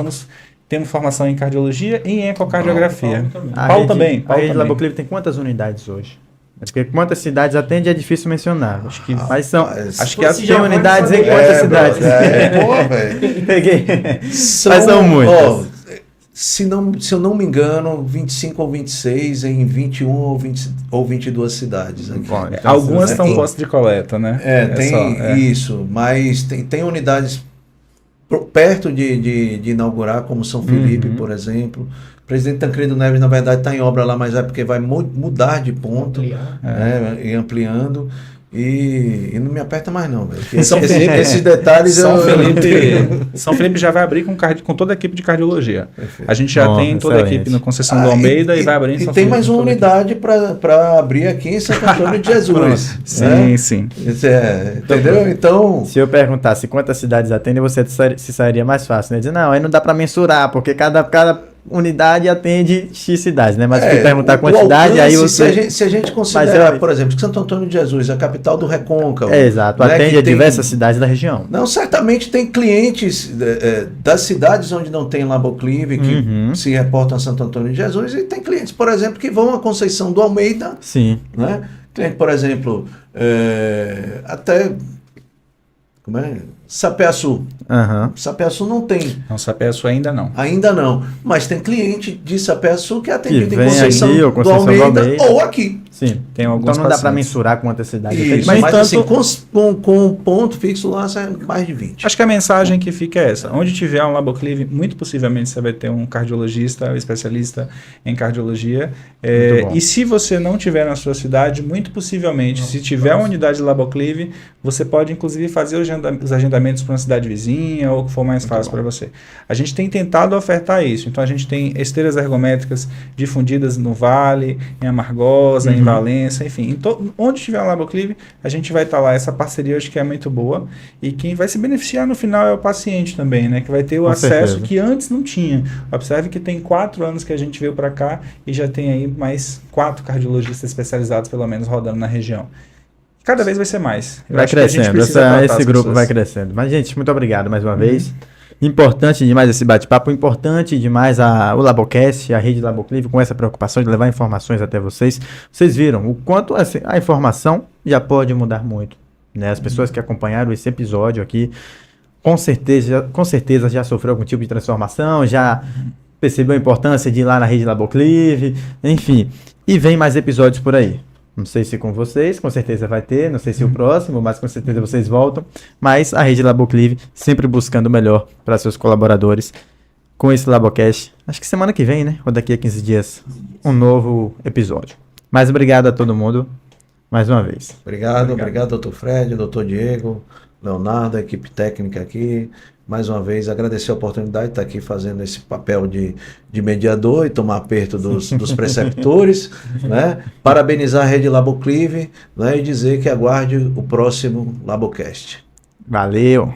temos formação em cardiologia e em ecocardiografia. Paulo também. A rede Laboclive tem quantas unidades hoje? Porque quantas cidades atende é difícil mencionar. Acho que tem unidades em quantas cidades? Peguei. Mas são muitas. Se eu não me engano, 25 ou 26 em 21 ou 22 cidades. Bom, então, algumas estão postos de coleta, né? Isso, mas tem unidades perto de inaugurar, como São Felipe, por exemplo. O presidente Tancredo Neves, na verdade, está em obra lá, mas é porque vai mudar de ponto, né, e ampliando. E não me aperta mais não, velho. Esses detalhes... São Felipe já vai abrir com toda a equipe de cardiologia. Perfeito. A gente já tem toda a equipe na concessão do Almeida e vai abrir em São Felipe. E tem mais uma unidade para abrir aqui em Santo Antônio de Jesus. Sim. Entendeu? Então... Se eu perguntasse quantas cidades atendem, você se sairia mais fácil, né? Dizer, não, aí não dá para mensurar, porque cada unidade atende X cidades, né? Mas se perguntar a quantidade, aí você... Se a gente considerar, por exemplo, que Santo Antônio de Jesus é a capital do Recôncavo... exato, né, atende a diversas cidades da região. Não, certamente tem clientes das cidades onde não tem Laboclive, que se reportam a Santo Antônio de Jesus, e tem clientes, por exemplo, que vão a Conceição do Almeida. Sim. Né? Cliente, por exemplo, até... Como é? Sapeaçu. Sapeaçu não tem. Não, Sapeaçu ainda não. Ainda não. Mas tem cliente de Sapeaçu que é atendido em Conceição do Almeida ou aqui. Sim. Tem alguns então não dá para mensurar quantas cidades. Isso, mas assim, com um ponto fixo lá, sai mais de 20. Acho que a mensagem que fica é essa. Onde tiver um Laboclive, muito possivelmente você vai ter um cardiologista, um especialista em cardiologia. E se você não tiver na sua cidade, muito possivelmente, se tiver uma unidade de Laboclive, você pode inclusive fazer os agendamentos para uma cidade vizinha ou o que for mais fácil para você. A gente tem tentado ofertar isso. Então a gente tem esteiras ergométricas difundidas no Vale, em Amargosa, em Valença, enfim. Onde tiver um Laboclive, a gente vai estar lá. Essa parceria eu acho que é muito boa. E quem vai se beneficiar no final é o paciente também, né? Que vai ter o acesso que antes não tinha. Observe que tem 4 anos que a gente veio para cá e já tem aí mais 4 cardiologistas especializados, pelo menos, rodando na região. Cada vez vai ser mais. Vai crescendo, esse grupo vai crescendo. Mas, gente, muito obrigado mais uma vez. Importante demais esse bate-papo, importante demais o Labocast, a rede Laboclive, com essa preocupação de levar informações até vocês. Vocês viram o quanto assim, a informação já pode mudar muito, né? As pessoas que acompanharam esse episódio aqui, com certeza já sofreu algum tipo de transformação, já percebeu a importância de ir lá na rede Laboclive, enfim. E vem mais episódios por aí. Não sei se com vocês, com certeza vai ter, não sei se o próximo, mas com certeza vocês voltam. Mas a Rede Laboclive sempre buscando o melhor para seus colaboradores com esse Labocast. Acho que semana que vem, né? Ou daqui a 15 dias, um novo episódio. Mas obrigado a todo mundo, mais uma vez. Obrigado, doutor Fred, doutor Diego, Leonardo, a equipe técnica aqui. Mais uma vez, agradecer a oportunidade de estar aqui fazendo esse papel de mediador e tomar aperto dos preceptores, né? Parabenizar a Rede Laboclive, né? E dizer que aguarde o próximo Labocast. Valeu!